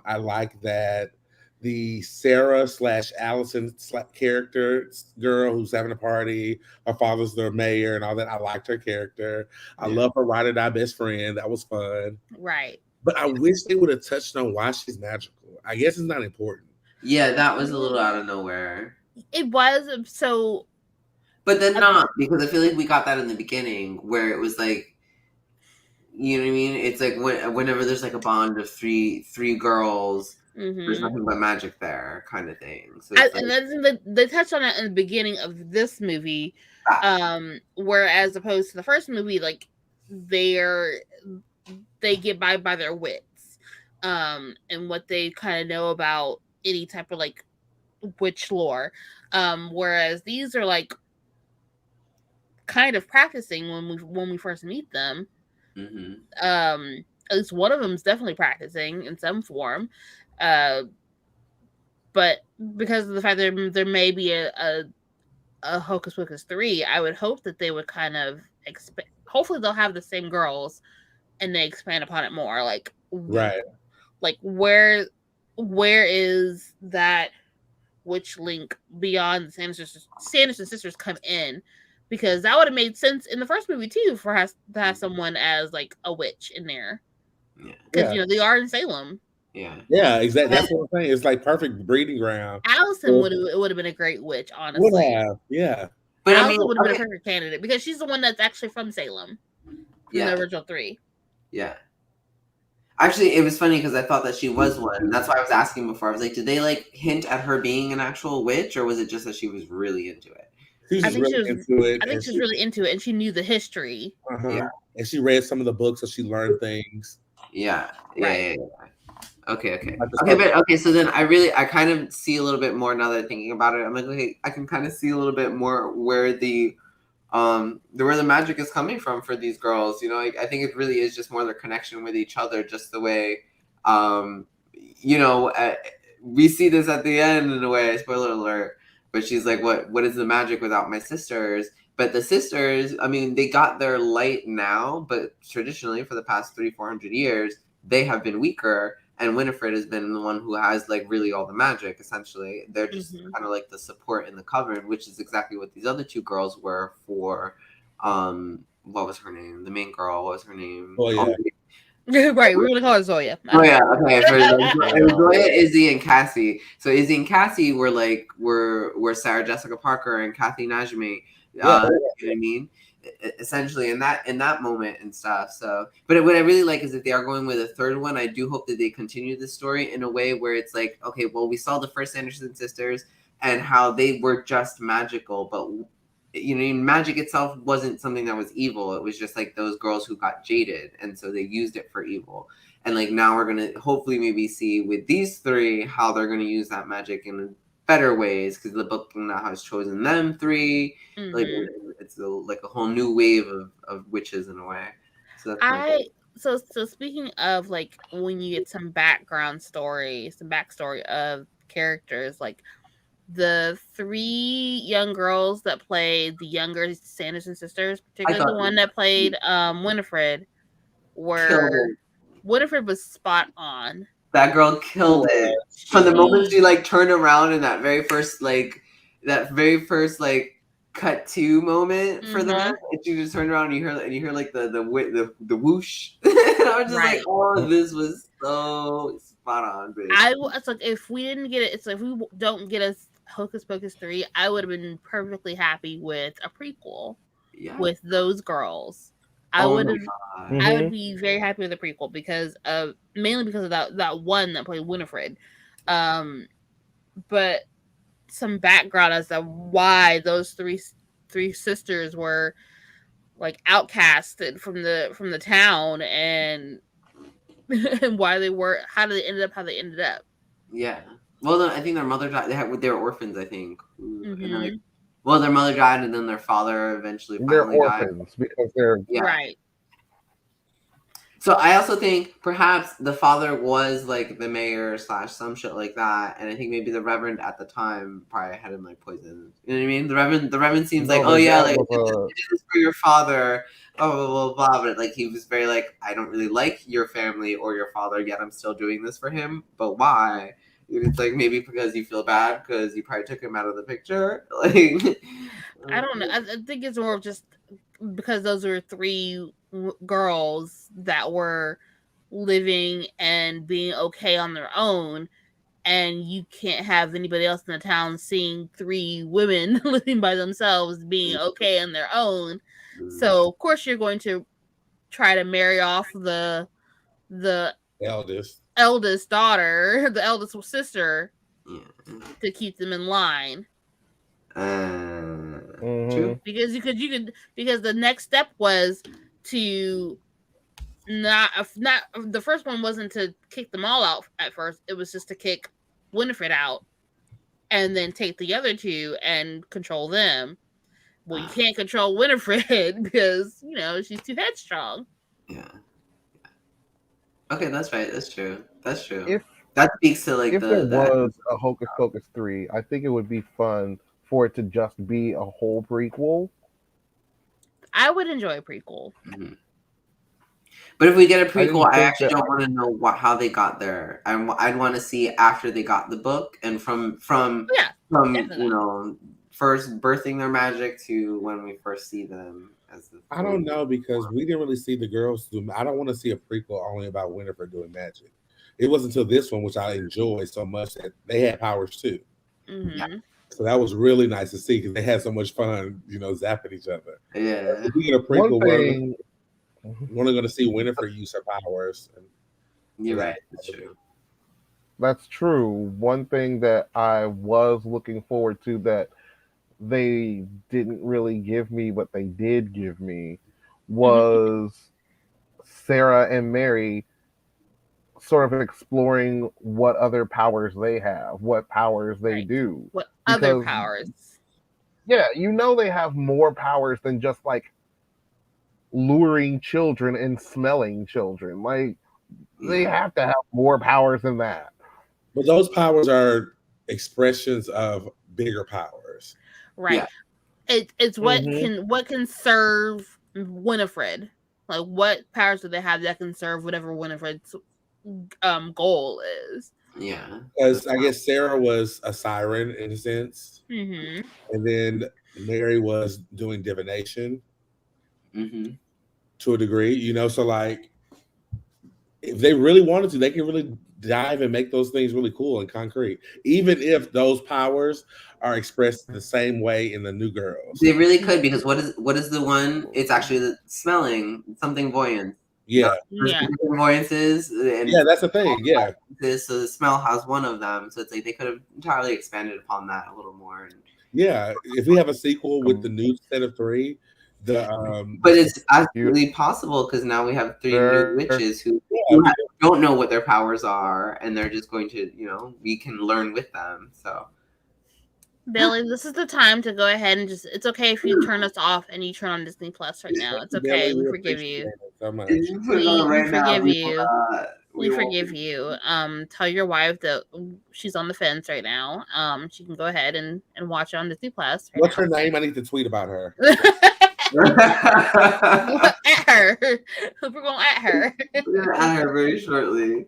I like that the Sarah/Allison character girl who's having a party. Her father's the mayor and all that. I liked her character. I love her ride or die best friend. That was fun. Right. But I wish they would have touched on why she's magical. I guess it's not important. Yeah, that was a little out of nowhere. It was so. But then not, because I feel like we got that in the beginning where it was like, you know what I mean? It's like whenever there's like a bond of three girls, there's nothing but magic there, kind of thing. So they touched on it in the beginning of this movie, whereas opposed to the first movie, like they get by their wits, and what they kind of know about any type of like witch lore, whereas these are like kind of practicing when we first meet them. At least one of them is definitely practicing in some form, but because of the fact that there may be a Hocus Pocus 3, I would hope that they would kind of hopefully they'll have the same girls and they expand upon it more, like right, like where is that witch link beyond the Sanderson sisters come in, because that would have made sense in the first movie too for us to have someone as like a witch in there, because you know they are in Salem. Yeah, exactly. That's what I'm saying. It's like perfect breeding ground. Allison would have been a great witch, honestly. Would have, yeah. But Allison would have been a perfect candidate because she's the one that's actually from Salem, from the original 3. Yeah. Actually, it was funny because I thought that she was one. That's why I was asking before. I was like, did they like hint at her being an actual witch, or was it just that she was really into it? I think she was really into it, and she knew the history. Yeah, and she read some of the books, so she learned things. Yeah. Okay. So then I kind of see a little bit more now that I'm thinking about it. I'm like, okay, I can kind of see a little bit more where the magic is coming from for these girls. You know, I think it really is just more their connection with each other, just the way, we see this at the end in a way. Spoiler alert. But she's like, what is the magic without my sisters? But the sisters, I mean, they got their light now, but traditionally for the past 300-400 years, they have been weaker. And Winifred has been the one who has like really all the magic, essentially. They're just kind of like the support in the coven, which is exactly what these other 2 girls were for, what was her name? The main girl, what was her name? Oh, yeah. Right, we're gonna call her Zoya. Oh yeah, okay. It was Zoya, Izzy, and Cassie. So Izzy and Cassie were Sarah Jessica Parker and Kathy Najimy. You know what I mean? Essentially, in that moment and stuff. So, but what I really like is that they are going with a third one. I do hope that they continue this story in a way where it's like, okay, well, we saw the first Sanderson sisters and how they were just magical, but magic itself wasn't something that was evil. It was just like those girls who got jaded, and so they used it for evil. And like now we're gonna hopefully maybe see with these three how they're gonna use that magic in better ways, because the book now has chosen them 3. Like it's like a whole new wave of witches in a way. So that's so speaking of like when you get some backstory of characters, like the 3 young girls that played the younger Sanderson sisters, particularly the one that played Winifred, Winifred was spot on. That girl killed it. From the moment she like turned around in that very first cut to moment for them, and she just turned around and you hear like the whoosh. I was just like, oh, this was so spot on, bitch. It's like if we didn't get it, it's like if we don't get a Hocus Pocus 3, I would have been perfectly happy with a prequel with those girls. I would be very happy with a prequel because of mainly because of that one that played Winifred. But some background as to why those three sisters were like outcasted from the town and why they were how they ended up. Yeah. Well, I think their mother died. They were orphans, I think. And then, their mother died, and then their father eventually finally orphans died. Because they're right. So I also think perhaps the father was like the mayor / some shit like that, and I think maybe the Reverend at the time probably had him like poisoned. You know what I mean? The Reverend seems like, oh yeah, like this is for your father, blah blah blah blah. But like he was very like, I don't really like your family or your father, yet I'm still doing this for him. But why? It's like maybe because you feel bad because you probably took him out of the picture. Like I don't know. I think it's more of just because those were 3 girls that were living and being okay on their own, and you can't have anybody else in the town seeing 3 women living by themselves being okay on their own. So of course you're going to try to marry off the eldest daughter, the eldest sister, to keep them in line. True. Because you could because the next step was to not the first one wasn't to kick them all out at first. It was just to kick Winifred out and then take the other 2 and control them. Well, you can't control Winifred because she's too headstrong. Yeah. Okay, that's right. That's true. That speaks to like if there was a Hocus Pocus 3, I think it would be fun for it to just be a whole prequel. I would enjoy a prequel. But if we get a prequel, I actually don't want to know how they got there. I'd want to see after they got the book and from first birthing their magic to when we first see them. I don't know, because we didn't really see the girls do. I don't want to see a prequel only about Winifred doing magic. It wasn't until this one, which I enjoyed so much, that they had powers too. Yeah. So that was really nice to see because they had so much fun, zapping each other. Yeah. If we get a prequel, we're only going to see Winifred use her powers. You're right. That's true. That's true. One thing that I was looking forward to that they didn't really give me, but they did give me, was Sarah and Mary sort of exploring what other powers they have, what powers they do. What other powers? Yeah, they have more powers than just like luring children and smelling children. Like they have to have more powers than that. But those powers are expressions of bigger powers. Right. Yeah. It's what can serve Winifred. Like what powers do they have that can serve whatever Winifred's goal is? Yeah. Because I guess Sarah was a siren in a sense. And then Mary was doing divination to a degree, so like if they really wanted to, they can really dive and make those things really cool and concrete, even if those powers are expressed the same way in the New Girls. They really could, because what is the one? It's actually the smelling, something voyant. Yeah. Voyances. And that's the thing. So the smell has one of them. So it's like they could have entirely expanded upon that a little more. Yeah, if we have a sequel with the new set of 3, but it's absolutely possible because now we have 3 new witches who don't know what their powers are, and they're just going to, we can learn with them. So, Bailey, this is the time to go ahead and it's okay if you turn us off and you turn on Disney Plus right now. It's okay. We forgive you. So much. We forgive you. We forgive you. Tell your wife that she's on the fence right now. She can go ahead and watch it on Disney Plus. What's her name? I need to tweet about her. At her. We're going at her. We're gonna at her very shortly.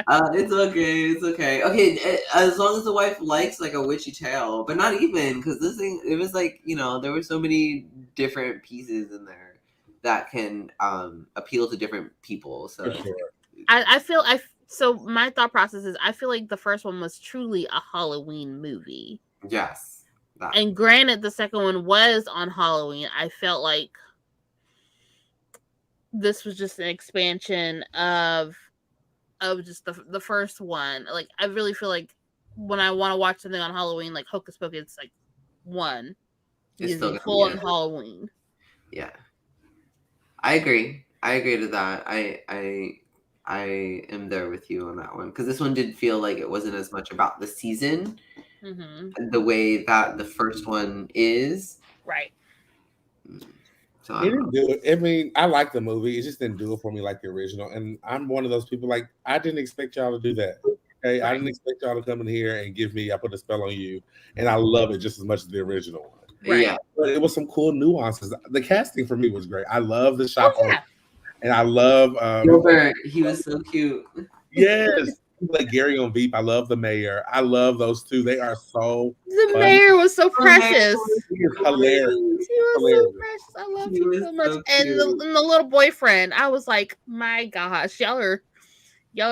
It's okay. It's okay. Okay, as long as the wife likes like a witchy tale, but not even because this thing. It was like there were so many different pieces in there that can appeal to different people. So sure. So my thought process is I feel like the first one was truly a Halloween movie. Yes. And granted, the second one was on Halloween. I felt like this was just an expansion of just the first one. Like I really feel like when I want to watch something on Halloween, like Hocus Pocus, it's like one. It's full on Halloween. Yeah, I agree. I agree to that. I am there with you on that one because this one did feel like it wasn't as much about the season. Mm-hmm. The way that the first one is. Right. So it didn't do it. I mean, I like the movie. It just didn't do it for me like the original. And I'm one of those people like, I didn't expect y'all to do that. Okay. I didn't expect y'all to come in here and give me, I put a spell on you. And I love it just as much as the original one. Right. Yeah. But it was some cool nuances. The casting for me was great. I love the shop. And I love Gilbert. He was so cute. Yes. Like Gary on Veep. I love the mayor. I love those two. They are so the mayor was so precious. He was hilarious. He was so precious. I love him so much. And the little boyfriend, I was like, my gosh, y'all are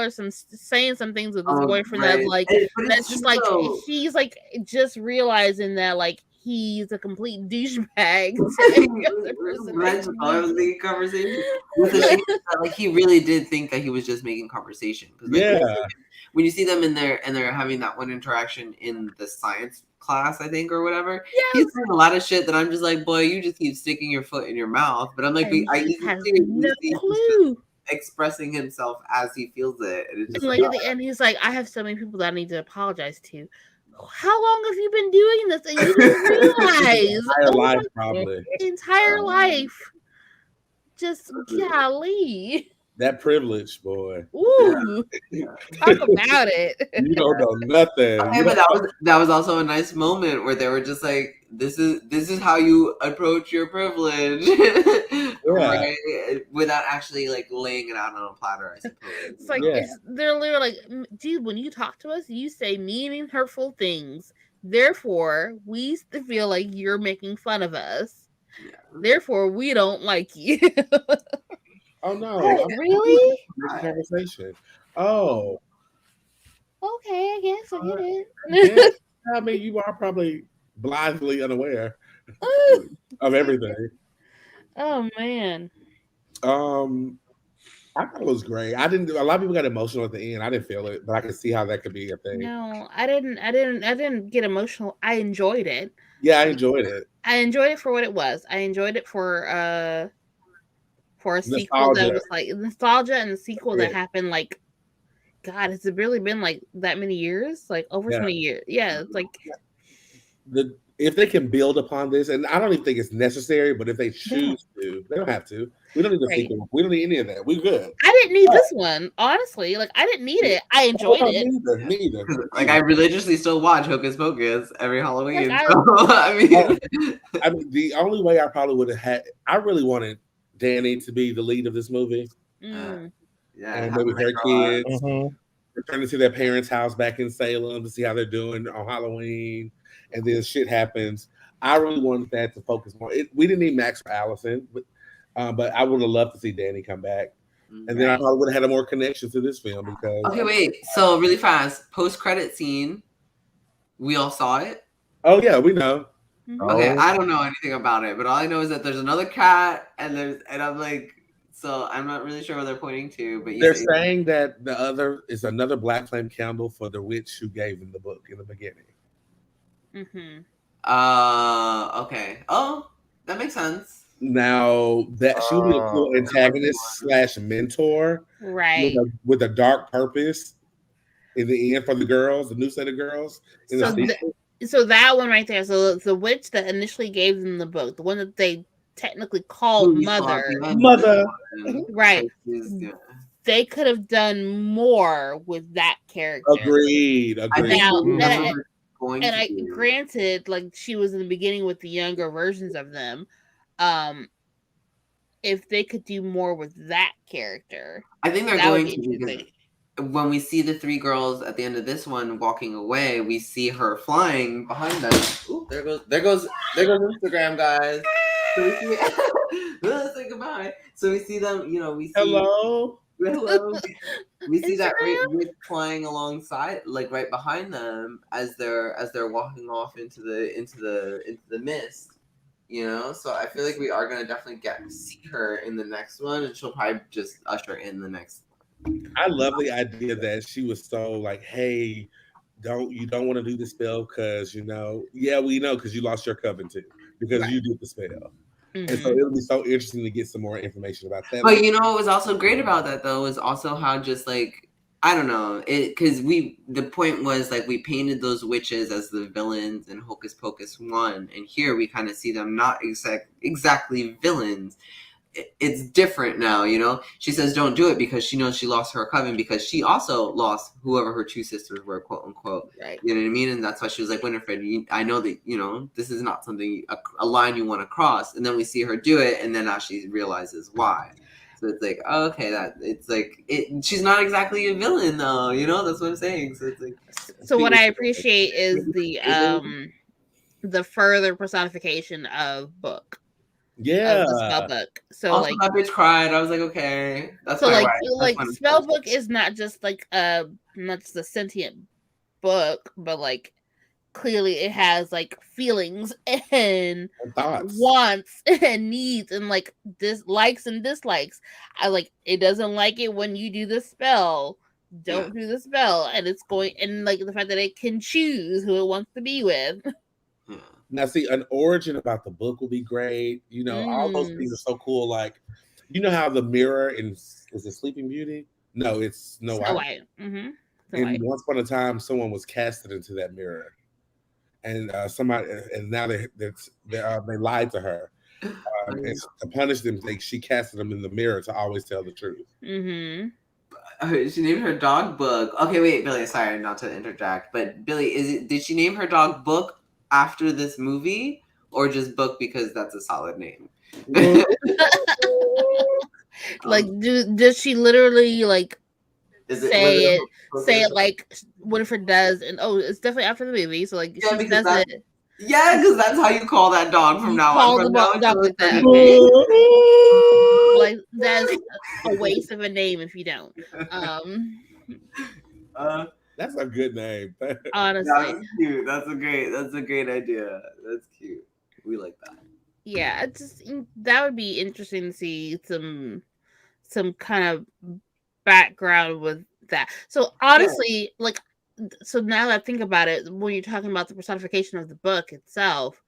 saying some things with his boyfriend that's like that's just like he's like just realizing that like he's a complete douchebag. I was making conversation. Like he really did think that he was just making conversation. Like, when you see them in there and they're having that one interaction in the science class, I think, or whatever, he's saying a lot of shit that I'm just like, boy, you just keep sticking your foot in your mouth. But I'm like, I have no clue. Expressing himself as he feels it. And it's just like at the end, he's like, I have so many people that I need to apologize to. How long have you been doing this? And you didn't realize entire life, probably. Entire life. Just golly. That privilege, boy. Ooh, talk about it. You don't know nothing. Okay, but that was also a nice moment where they were just like, "This is how you approach your privilege," right? Without actually like laying it out on a platter. I suppose it's like they're literally like, "Dude, when you talk to us, you say mean and hurtful things. Therefore, we feel like you're making fun of us. Yeah. Therefore, we don't like you." Oh no! Really? Conversation. Oh. Okay, I guess I get it. Yes. I mean, you are probably blithely unaware of everything. Oh man. I thought it was great. A lot of people got emotional at the end. I didn't feel it, but I can see how that could be a thing. No, I didn't get emotional. I enjoyed it. Yeah, I enjoyed it. I enjoyed it for what it was. I enjoyed it for a sequel that was like nostalgia, and the sequel that happened like, God, has it really been like that many years? Like over 20 years. Yeah, it's like if they can build upon this, and I don't even think it's necessary, but if they choose to, they don't have to. We don't need a sequel. We don't need any of that. We're good. I didn't need this one, honestly. Like I didn't need it. I enjoyed it. Neither. Like I religiously still watch Hocus Pocus every Halloween. Like, I mean, the only way I probably would have had, I really wanted Danny to be the lead of this movie. Yeah, and maybe her kids returning to their parents' house back in Salem to see how they're doing on Halloween, and then shit happens. I really wanted that to focus more. We didn't need Max or Allison, but I would have loved to see Danny come back, and then I probably would have had a more connection to this film because. Okay, wait. So really fast, post-credit scene. We all saw it. Oh yeah, we know. Okay, I don't know anything about it, but all I know is that there's another cat, and I'm like, so I'm not really sure what they're pointing to, but they're saying that the other is another black flame candle for the witch who gave them the book in the beginning. Okay. Oh, that makes sense. Now that she would be a cool antagonist slash mentor, Right. with a dark purpose in the end for the girls, the new set of girls. In So, the so that one right there. So the witch that initially gave them the book, the one that they technically called Mother, right? They could have done more with that character. Agreed. Now, and I granted, like she was in the beginning with the younger versions of them. If they could do more with that character, I think they're going to. When we see the three girls at the end of this one walking away, we see her flying behind them. Ooh, there goes Instagram, guys. So we see, let's say goodbye. So we see them, we see hello. We see that witch flying alongside, like right behind them as they're walking off into the mist. So I feel like we are gonna definitely get to see her in the next one, and she'll probably just usher in the next. I love the idea that she was so like, hey, you don't want to do the spell because we know because you lost your coven too, because you did the spell. And so it'll be so interesting to get some more information about that. But what was also great about that though was also how just like I don't know because the point was like we painted those witches as the villains in Hocus Pocus 1, and here we kind of see them not exactly villains. It's different now, She says don't do it because she knows she lost her coven because she also lost whoever her two sisters were, quote unquote. Right. You know what I mean? And that's why she was like, Winifred, I know that this is not something a line you want to cross. And then we see her do it, and then now she realizes why. So it's like, oh, okay, she's not exactly a villain though, that's what I'm saying. So it's like, so what I appreciate is the further personification of Book. Yeah, the spell book. So also, that bitch cried. I was like, okay, that's so like spell book is not just like not just a sentient book, but like clearly it has like feelings and thoughts, wants and needs, and like likes and dislikes. It doesn't like it when you do the spell. Don't do the spell, and it's going and like the fact that it can choose who it wants to be with. Now, see, an origin about the book will be great. All those things are so cool. Like, how the mirror is it Sleeping Beauty? No, it's Snow White. Mm-hmm. And once upon a time, someone was casted into that mirror, and now they lied to her. And to punish them, she casted them in the mirror to always tell the truth. Mm-hmm. She named her dog Book. Okay, wait, Billy. Sorry, not to interject, but Billy, did she name her dog Book after this movie, or just Book because that's a solid name? Does she literally say it like Winifred does? And it's definitely after the movie, so she says it. Yeah, because that's how you call that dog from now on. Call the dog like that. Okay. That's a waste of a name if you don't. That's a good name. Honestly, that's cute. That's a great idea. That's cute. We like that. Yeah, that would be interesting to see some kind of background with that. So honestly, so now that I think about it, when you're talking about the personification of the book itself,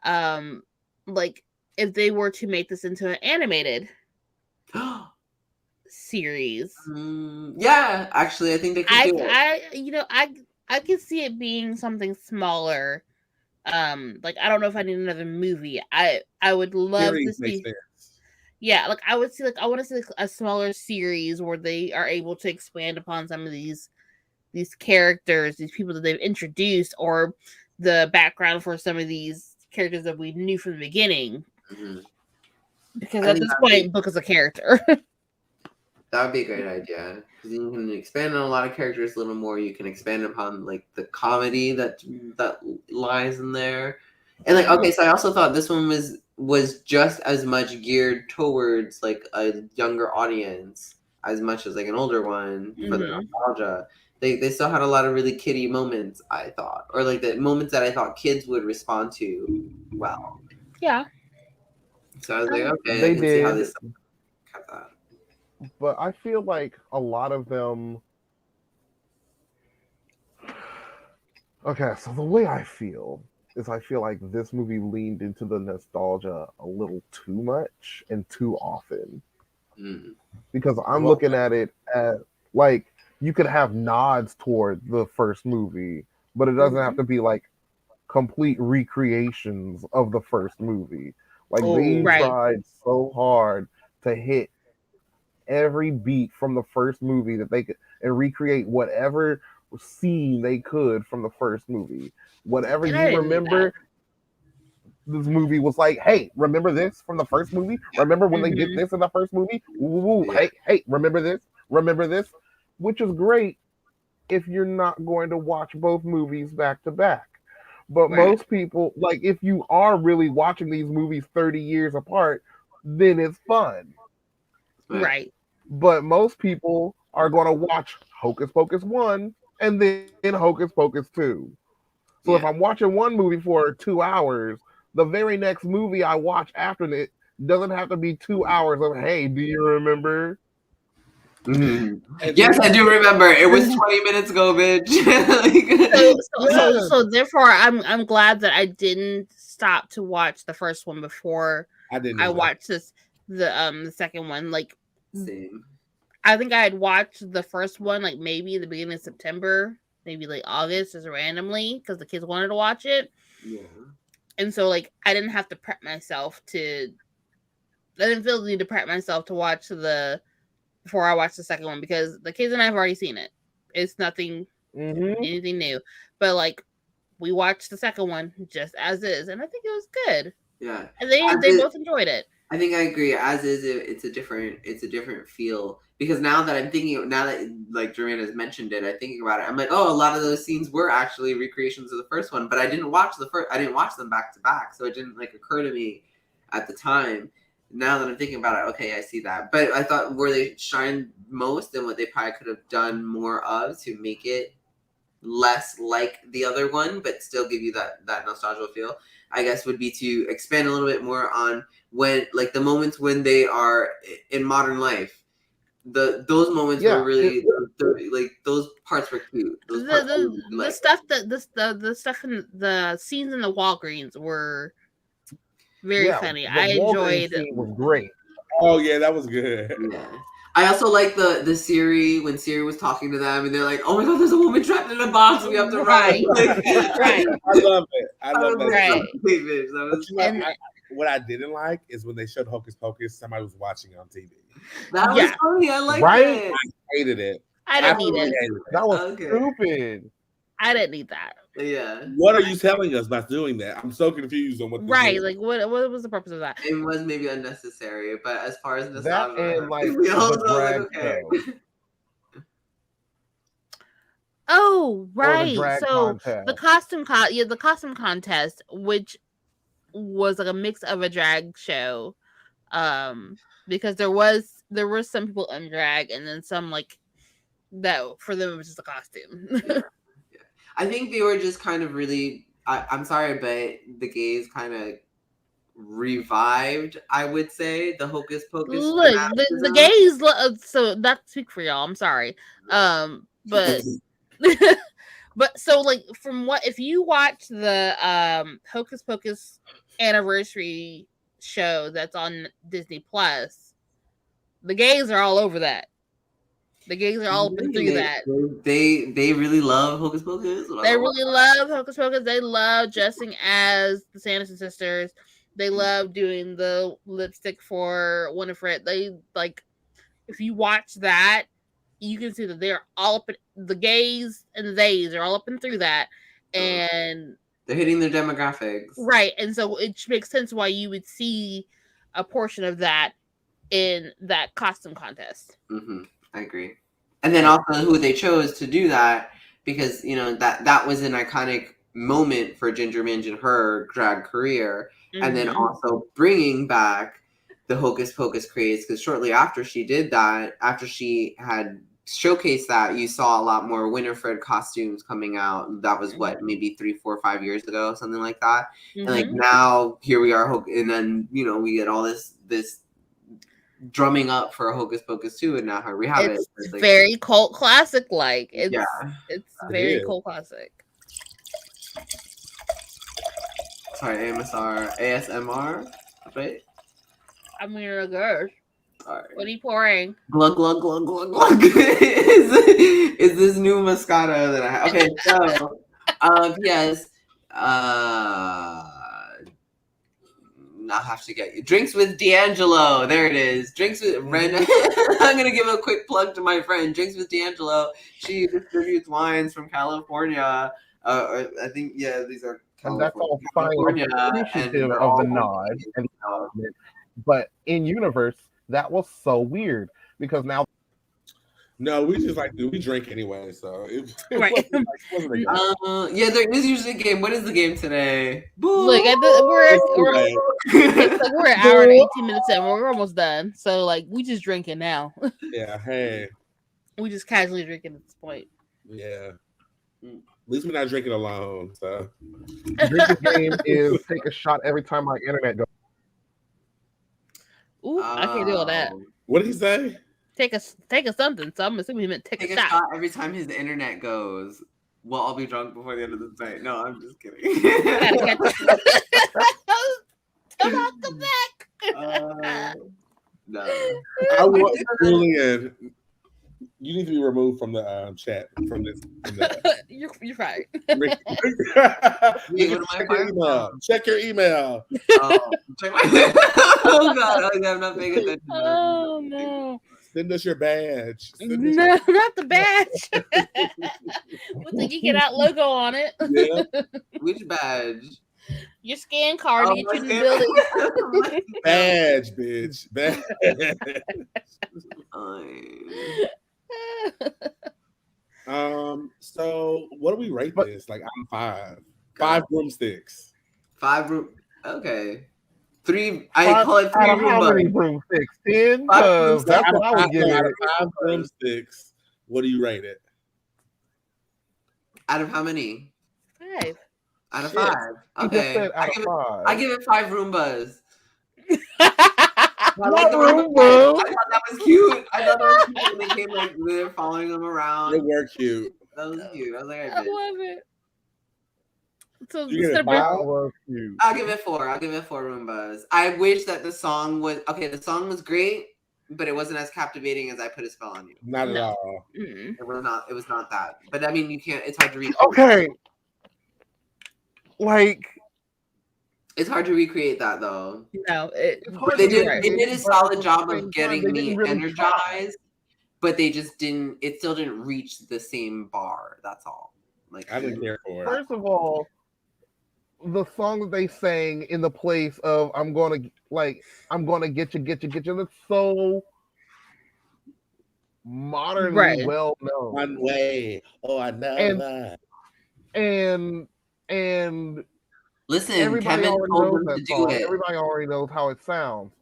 if they were to make this into an animated series, yeah, actually, I think they could do it. I could see it being something smaller. I don't know if I need another movie. I would love to see. Yeah, I would see I want to see a smaller series where they are able to expand upon some of these characters, these people that they've introduced, or the background for some of these characters that we knew from the beginning. Mm-hmm. Because at this point, Book is a character. That would be a great idea because you can expand on a lot of characters a little more. You can expand upon the comedy that lies in there, and so I also thought this one was just as much geared towards a younger audience as much as an older one for the nostalgia. They still had a lot of really kiddie moments, I thought, or the moments that I thought kids would respond to well. Yeah. So I was like, okay, they I can did. see how this cut that. But I feel like a lot of them. Okay, so the way I feel is I feel like this movie leaned into the nostalgia a little too much and too often. Because I'm looking at it as like you could have nods toward the first movie, but it doesn't have to be like complete recreations of the first movie. Like they tried so hard to hit every beat from the first movie that they could and recreate whatever scene they could from the first movie. Whatever you remember, this movie was like, hey, remember this from the first movie? Remember when they did this in the first movie? Ooh, hey, remember this? Remember this? Which is great if you're not going to watch both movies back to back. But most people, like, if you are really watching these movies 30 years apart, then it's fun. Right. But most people are going to watch Hocus Pocus 1 and then Hocus Pocus 2. So if I'm watching one movie for 2 hours, the very next movie I watch after it doesn't have to be 2 hours of, hey, do you remember? Yes, I do remember. It was 20 minutes ago, bitch. So therefore, I'm glad that I didn't stop to watch the first one before I watched the second one. Like, same. I think I had watched the first one like maybe the beginning of September, maybe like August, just randomly because the kids wanted to watch it. Yeah. And so like I didn't have to prep myself to. I didn't feel the need to prep myself to watch before I watched the second one because the kids and I have already seen it. It's nothing, anything new. But like, we watched the second one just as is, and I think it was good. Yeah, and they both enjoyed it. I think I agree. As is, it's a different feel because now that like Jermaine has mentioned it, I'm thinking about it. I'm like, oh, a lot of those scenes were actually recreations of the first one, but I didn't watch I didn't watch them back to back, so it didn't like occur to me at the time. Now that I'm thinking about it, okay, I see that. But I thought where they shine most and what they probably could have done more of to make it less like the other one, but still give you that nostalgia feel, I guess, would be to expand a little bit more on when, like, the moments when they are in modern life. Those moments were really like those parts were cute. The stuff that the stuff in the scenes in the Walgreens were very funny. I enjoyed. Scene was great. Oh yeah, that was good. Yeah. I also like the Siri when Siri was talking to them and they're like, "Oh my god, there's a woman trapped in a box. We have to run." Right. I love it. I love that. Right. What I didn't like is when they showed Hocus Pocus, somebody was watching on TV. That was funny. I liked it. I hated it. I didn't need it. That was stupid. I didn't need that. Yeah. What are you telling us by doing that? I'm so confused on what. Like what was the purpose of that? It was maybe unnecessary, but as far as that and like the drag show. Oh right, so contest. the costume contest, which was like a mix of a drag show, because there were some people in drag and then some like that for them it was just a costume. I think they were just kind of really. I'm sorry, but the gays kind of revived. I would say the Hocus Pocus. Look, the gays. So not to speak for y'all. I'm sorry, but. But so like from what if you watch the Hocus Pocus anniversary show that's on Disney Plus, the gays are all over that. The gays are all through that. They really love Hocus Pocus. They really love Hocus Pocus. They love dressing as the Sanderson sisters. They love doing the lipstick for Winifred. They like if you watch that, you can see that they're all up in, the gays and the theys are all up and through that, and they're hitting their demographics, right? And so it makes sense why you would see a portion of that in that costume contest. I agree, and then also who they chose to do that because that was an iconic moment for Ginger Minj and her drag career, and then also bringing back the Hocus Pocus craze because shortly after she did that, after she had showcased that, you saw a lot more Winifred costumes coming out. That was what, maybe 3, 4, 5 years ago, something like that. And like now here we are, and then we get all this drumming up for Hocus Pocus 2, and now here we have it's it. It's very cult classic like. It's very cult classic. Sorry, ASMR, right? I'm gonna go. Sorry. What are you pouring? Glug glug glug glug glug is this new Moscato that I have. Okay, so yes. I'll have to get you drinks with D'Angelo. There it is. Drinks with Ren. I'm gonna give a quick plug to my friend. Drinks with D'Angelo. She distributes wines from California. I think these are And that's all California, fine. I'm and appreciative they're of all the nod and compliment. But in universe, that was so weird because now No, we just like we drink anyway, so it Right. wasn't a game. yeah, there is usually a game. What is the game today? Look, we're an hour and 18 minutes in. We're almost done. So like we just drinking now. Yeah, hey. We just casually drinking at this point. Yeah. At least we're not drinking alone. So drinking game is take a shot every time my internet goes. Ooh, I can't do all that. What did he say? Take a something. So I'm assuming he meant take a shot every time his internet goes. Well, I'll be drunk before the end of the night. No, I'm just kidding. Come back. No. I want Julian. You need to be removed from the chat from this. You're right. Check your email. Check my. Oh God! I'm not paying attention. Oh no! Send us your badge. No, not the badge. With the Geekin Out logo on it. Yeah. Which badge? Your scan card to get you in the building. Badge, bitch. Badge. So what do we rate this? Like I'm 5. 5 broomsticks. 5 room. Okay. 3. I call it 3 Roombas. How many broomsticks? 10. That's what I would give it. Out of 5 broomsticks, what do you rate it? Out of how many? 5. Out of 5. Okay. I give it 5 Roombas. I thought that was cute. I thought that was cute. They came like they're following them around. They were cute. That was cute. I was like, I love it. So I'll give it 4. I'll give it 4 Roombas. I wish that the song was okay. The song was great, but it wasn't as captivating as I Put a Spell on You. Not at all. It was not. It was not that. But I mean, you can't. It's hard to read. Okay. Like. It's hard to recreate that though. No, they did a solid job of getting me energized, but they just didn't. It still didn't reach the same bar. That's all. Like I didn't care for it. First of all, the song that they sang in the place of "I'm gonna get you," that's so modernly well known. One way or another. And listen, everybody Kevin already told knows them that to do song. it. Everybody already knows how it sounds.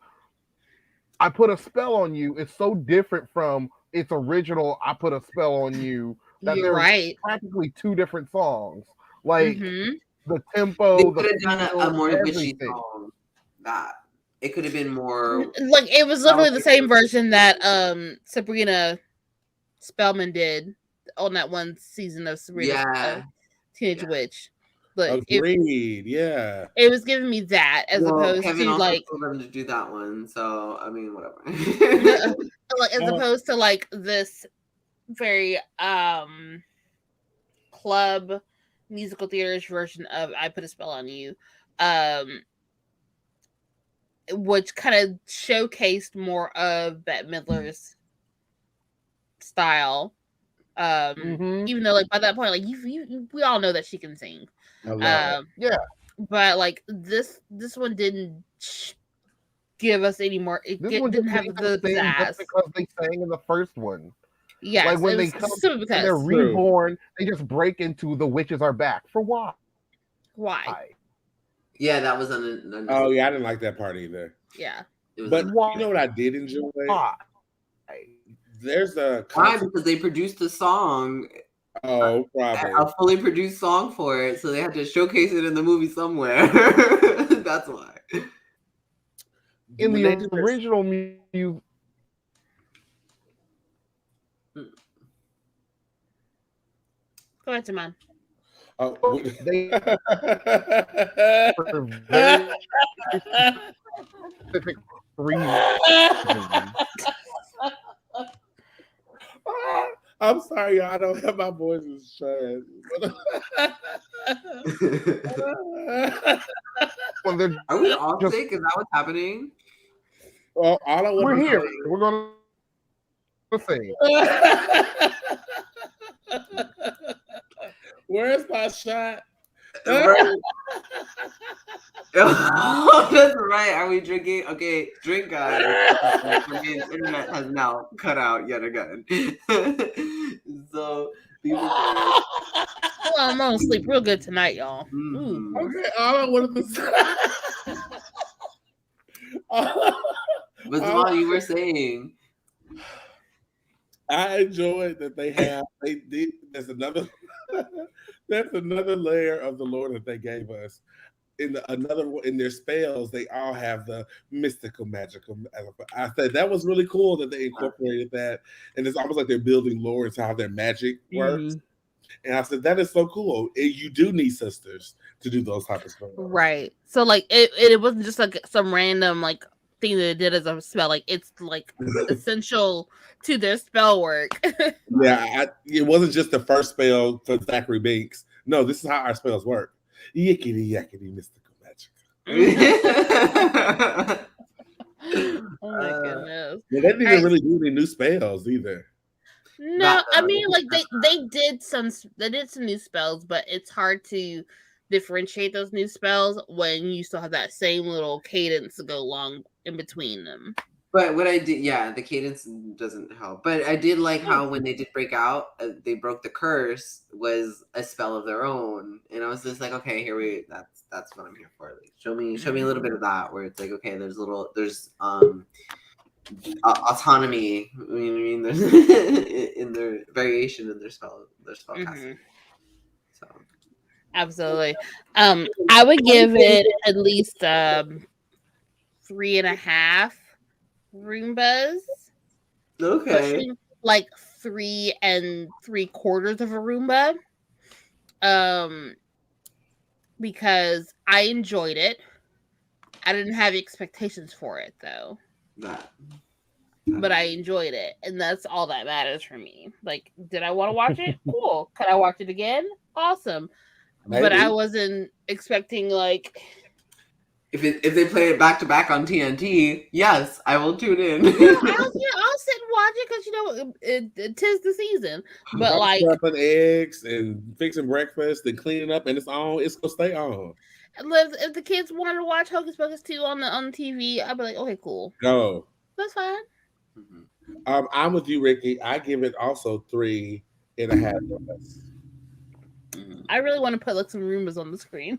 I Put a Spell on You. It's so different from its original I Put a Spell on You that they're practically 2 different songs. Like the tempo, they could have done a more witchy song. That it could have been more like it was literally the same version that Sabrina Spellman did on that one season of Sabrina Teenage Witch. Like agreed, it was giving me that as opposed Kevin to also like told them to do that one. So I mean, whatever. like as opposed to like this very club musical theater version of I Put a Spell on You, which kind of showcased more of Bette Midler's style. Even though like by that point, like we all know that she can sing. But like this one didn't give us any more. It didn't have the pizzazz because they sang in the first one. Yeah, like when they come and they're reborn, they just break into the witches are back. For why? Why? Yeah, that was oh yeah, I didn't like that part either. Yeah, but you know what I did enjoy? Why? There's why because they produced the song. Oh, probably a fully produced song for it, so they had to showcase it in the movie somewhere. That's why. In the original music. Go ahead, Timon. They for very specific reasons. I'm sorry, y'all. I don't have my voice is trash. When they're Are we all just sick? Is that what's happening? Well, all I want we're to here. We're gonna sing. Where's my shot? Right. Oh, that's right. Are we drinking? Okay, drink, guys. Man's internet has now cut out yet again. So people. Well, I'm gonna sleep real good tonight, y'all. Mhm. Okay, all I wanted to say. But Zamal, you were saying. I enjoyed that they did. There's another layer of the lore that they gave us. In their spells, they all have the mystical, magical. I said that was really cool that they incorporated that, and it's almost like they're building lore into how their magic works. And I said that is so cool. You do need sisters to do those type of spells, right? So like it wasn't just like some random like thing that it did as a spell. Like it's like essential to their spell work. Yeah, it wasn't just the first spell for Zachary Binks. No, this is how our spells work. Yickety yakety mystical magic. Oh my goodness! Well, they didn't really do any new spells either. No, I mean like they did some new spells, but it's hard to differentiate those new spells when you still have that same little cadence to go along in between them. But what I did, yeah, the cadence doesn't help. But I did like how when they did break out, they broke the curse was a spell of their own, and I was just like, okay, that's what I'm here for. Like, show me a little bit of that, where it's like, okay, there's autonomy. I mean, there's in their variation in their spell casting. So absolutely, I would give it at least 3.5 Roombas. Okay. Pushing like 3 3/4 of a Roomba. Because I enjoyed it. I didn't have expectations for it though. But I enjoyed it, and that's all that matters for me. Like, did I want to watch it? Cool. Could I watch it again? Awesome. Maybe. But I wasn't expecting like. If they play it back to back on TNT, yes, I will tune in. I'll sit and watch it because it tis the season. But like scrapping eggs and fixing breakfast and cleaning up, and it's gonna stay on. If the kids wanted to watch Hocus Pocus 2 on the TV, I'd be like, okay, cool. Go. That's fine. I'm with you, Ricky. I give it also 3.5. I really want to put like some Roombas on the screen.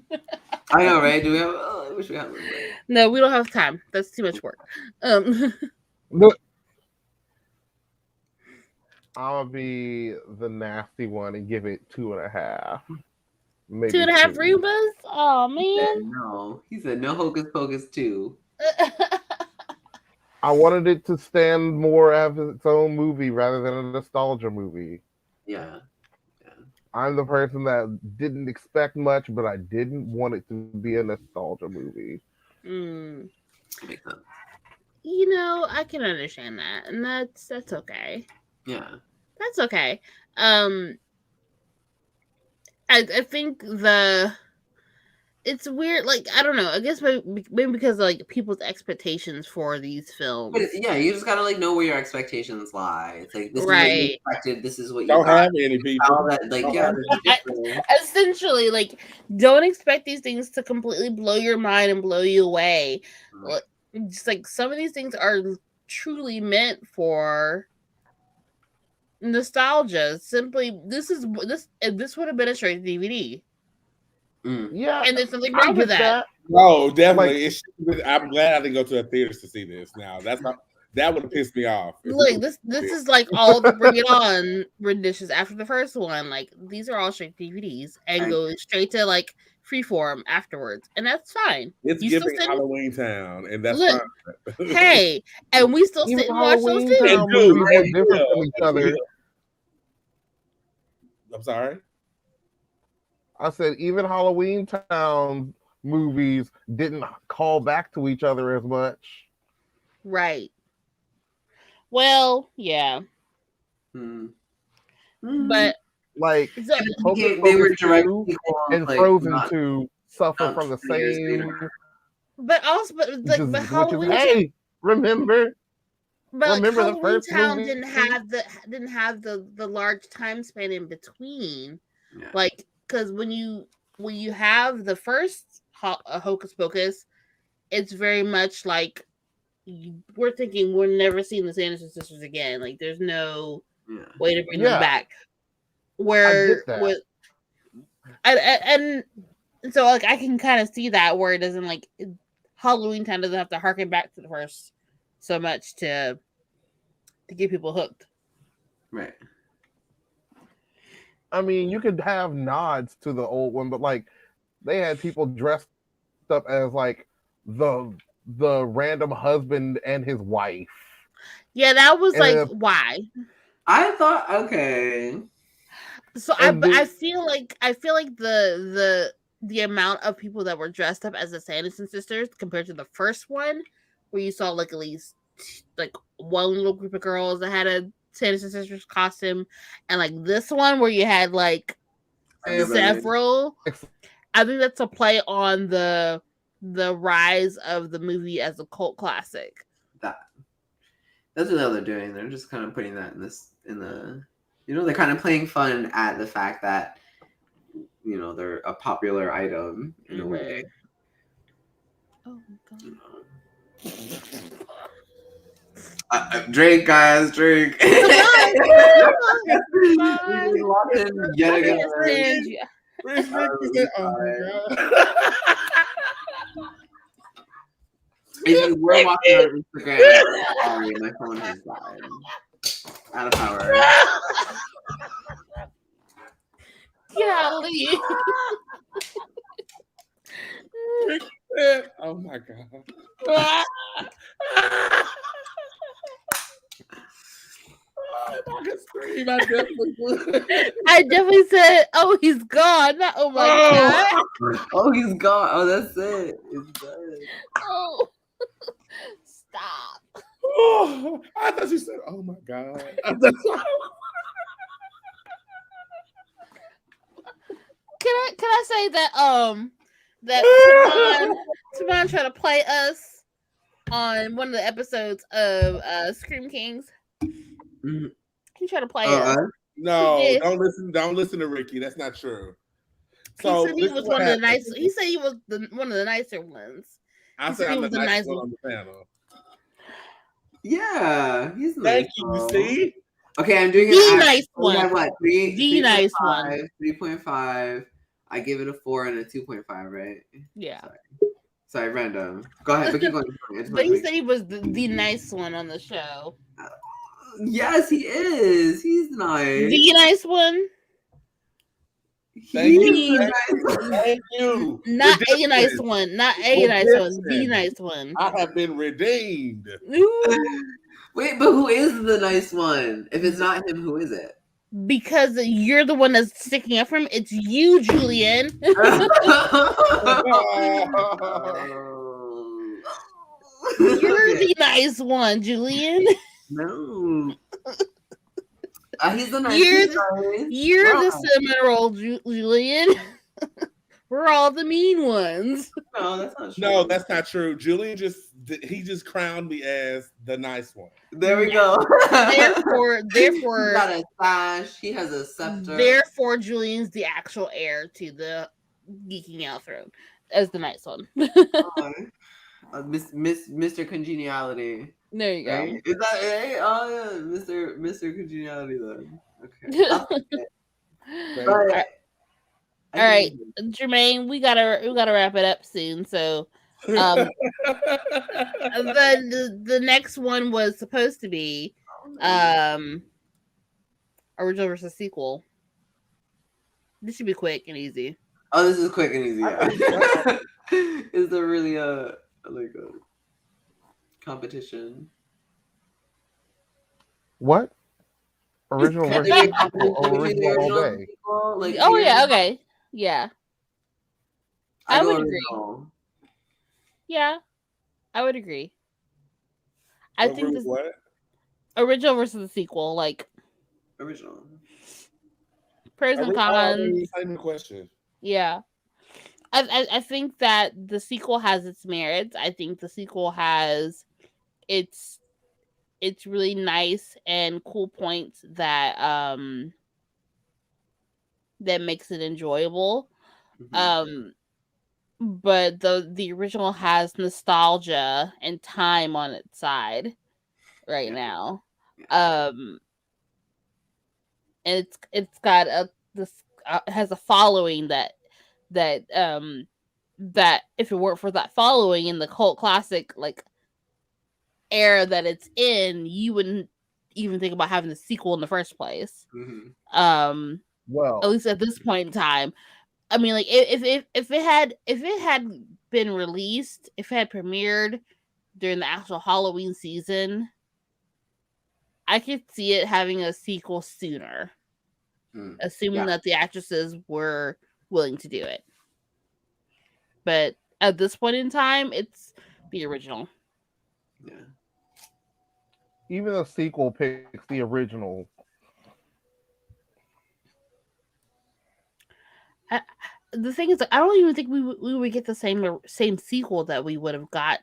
I know, right? Do we have? Oh, I wish we had one. No, we don't have time. That's too much work. Look, I'm gonna be the nasty one and give it 2.5. Maybe 2.5 2. Roombas? Oh man. No, he said no Hocus Pocus 2. I wanted it to stand more as its own movie rather than a nostalgia movie. Yeah. I'm the person that didn't expect much, but I didn't want it to be a nostalgia movie. Makes sense. You know, I can understand that, and that's okay. Yeah, that's okay. I think it's weird. Like, I don't know. I guess maybe because like people's expectations for these films. But yeah, you just gotta like know where your expectations lie. It's like this is what you expected. This is what you don't have any people. That, like, yeah, essentially, like, don't expect these things to completely blow your mind and blow you away. Like, just like some of these things are truly meant for nostalgia. Simply, this would have been a straight DVD. Yeah, and there's something wrong with that. No, definitely. I'm glad I didn't go to a theaters to see this. Now that would have pissed me off. Look, this is like all the Bring It On renditions after the first one. Like, these are all straight DVDs and go straight to like Freeform afterwards, and that's fine. It's giving Halloween Town, and that's fine. Hey, and we still sit and watch those too. I'm sorry. I said even Halloween Town movies didn't call back to each other as much. Right. Well, yeah. But like so, Hocus they were Pocus direct 2 sequels, and like, Frozen not 2 suffer from the 20 years same, later. but also, but like, but which is Halloween, hey, remember but like the Halloween first Town movie? didn't have the large time span in between, Yeah. like because when you have the first Hocus Pocus, it's very much like we're thinking we're never seeing the Sanderson sisters again. Like there's no way to bring them back. I Where get that. with and so like I can kind of see that where it doesn't like Halloween Town doesn't have to harken back to the first so much to get people hooked. Right. I mean, you could have nods to the old one, but like they had people dressed up as like the random husband and his wife. Yeah, that was like why. I thought okay. So I feel like the amount of people that were dressed up as the Sanderson sisters compared to the first one, where you saw like at least like one little group of girls that had a Sanderson sisters costume, and like this one where you had like several. I think that's a play on the rise of the movie as a cult classic. That's what they're doing. They're just kind of putting that in the they're kind of playing fun at the fact that they're a popular item in a way. Oh my god. Drink, guys, drink. Yet again. If you were watching on Instagram, sorry, my phone has died. Out of power. Golly. Oh my god. I can scream. I definitely would. I definitely said, "Oh, he's gone." Not, oh my god. Oh, he's gone. Oh, that's it. It's done. Oh, stop. Oh, I thought you said, "Oh my god." Can I say that Timon tried to play us on one of the episodes of Scream Kings? Mm-hmm. He tried to play us. No, don't listen to Ricky. That's not true. So he said he was one of the nice. He said he was one of the nicer ones. I said I'm the nice one on the panel. Yeah, he's nice. Thank you. See? Okay, I'm doing the nice one. We have what? The nice one. 3.5. I give it a 4 and a 2.5, right? Yeah. Sorry, random. Go ahead, but keep going. But he said he was the nice one on the show. Yes, he is. He's nice. The nice one. Thank you. Not a nice one. Not a nice one. The nice one. I have been redeemed. Wait, but who is the nice one? If it's not him, who is it? Because you're the one that's sticking up for him. It's you, Julian. You're the nice one, Julian. No. He's the nice You're the cinnamon Julian. We're all the mean ones. No, that's not true. No, that's not true. Julian just crowned me as the nice one. There we go. Therefore, he got a sash. He has a scepter. Therefore, Julian's the actual heir to the Geeking Out throne as the nice one. Mr. Congeniality. There you go. Right? Is that right? Oh yeah, Mr. Congeniality then. Okay. All right, Jermaine, we gotta wrap it up soon. So, the next one was supposed to be, original versus sequel. This should be quick and easy. Oh, this is quick and easy. Yeah. Is there really a competition? What? Original versus sequel, original all day. Oh yeah, okay. Yeah, I I go would agree. original. Yeah, I would agree. I think the What? original versus the sequel, like Original. pros and cons. Same question. Yeah. I think that the sequel has its merits. I think the sequel has its really nice and cool points that that makes it enjoyable. Mhm. But the original has nostalgia and time on its side right now. And it's got has a following that that if it weren't for that following in the cult classic like era that it's in, you wouldn't even think about having the sequel in the first place. Well, At least at this point in time. I mean, like if it had been released, if it had premiered during the actual Halloween season, I could see it having a sequel sooner, assuming that the actresses were willing to do it. But at this point in time, it's the original. Yeah. even a sequel picks the original. The thing is, I don't even think we would get the same sequel that we got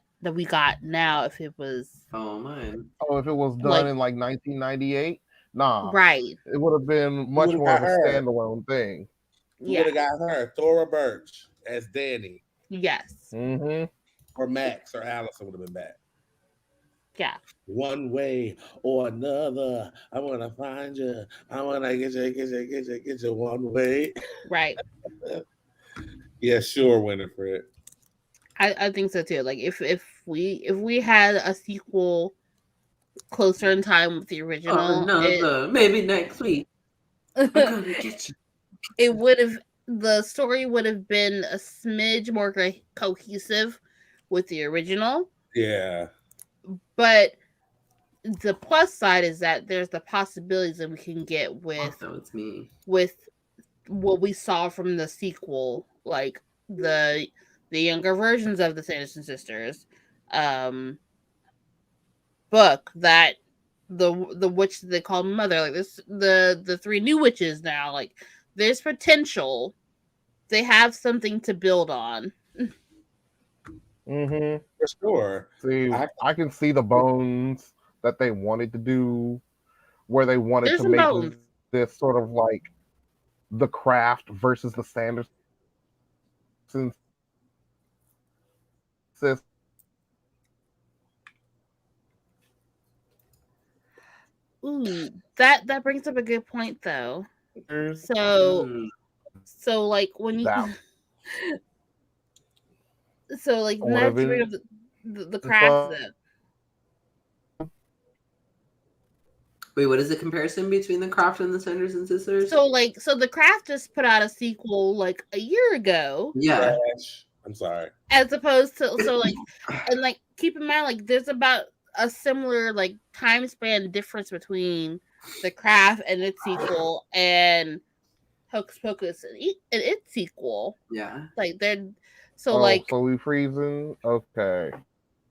now if it was. Oh man. Oh, if it was done Like- in like 1998, nah, Right. it would have been much would've more of got a her? standalone thing. We would have got her, Thora Birch, as Danny. Yes. Mm-hmm. Or Max or Allison would have been back. Yeah. One way or another, I'm gonna find you. I'm gonna get you one way. Right. Yeah, sure, Winifred. I think so too. Like if we had a sequel closer in time with the original, maybe next week. I'm gonna get you. It would have the story would have been a smidge more cohesive with the original. Yeah. But the plus side is that there's the possibilities that we can get with with what we saw from the sequel, like the younger versions of the Sanderson sisters, book that the witch that they call Mother, like this the three new witches now, like there's potential. They have something to build on. Mm-hmm. For sure. See, I can see the bones that they wanted to do, where they wanted There's to some make bones. this sort of like the craft versus the Sanderson system. Ooh, that brings up a good point though. So like when you so like now that you bring up the craft though. Wait, what is the comparison between the Craft and the Sanderson sisters? So the Craft just put out a sequel like a year ago. Yeah. I'm sorry. As opposed to and like keep in mind like there's about a similar like time span difference between the Craft and its sequel and Hocus Pocus and its sequel. Yeah. Like they're so so we freezing. Okay.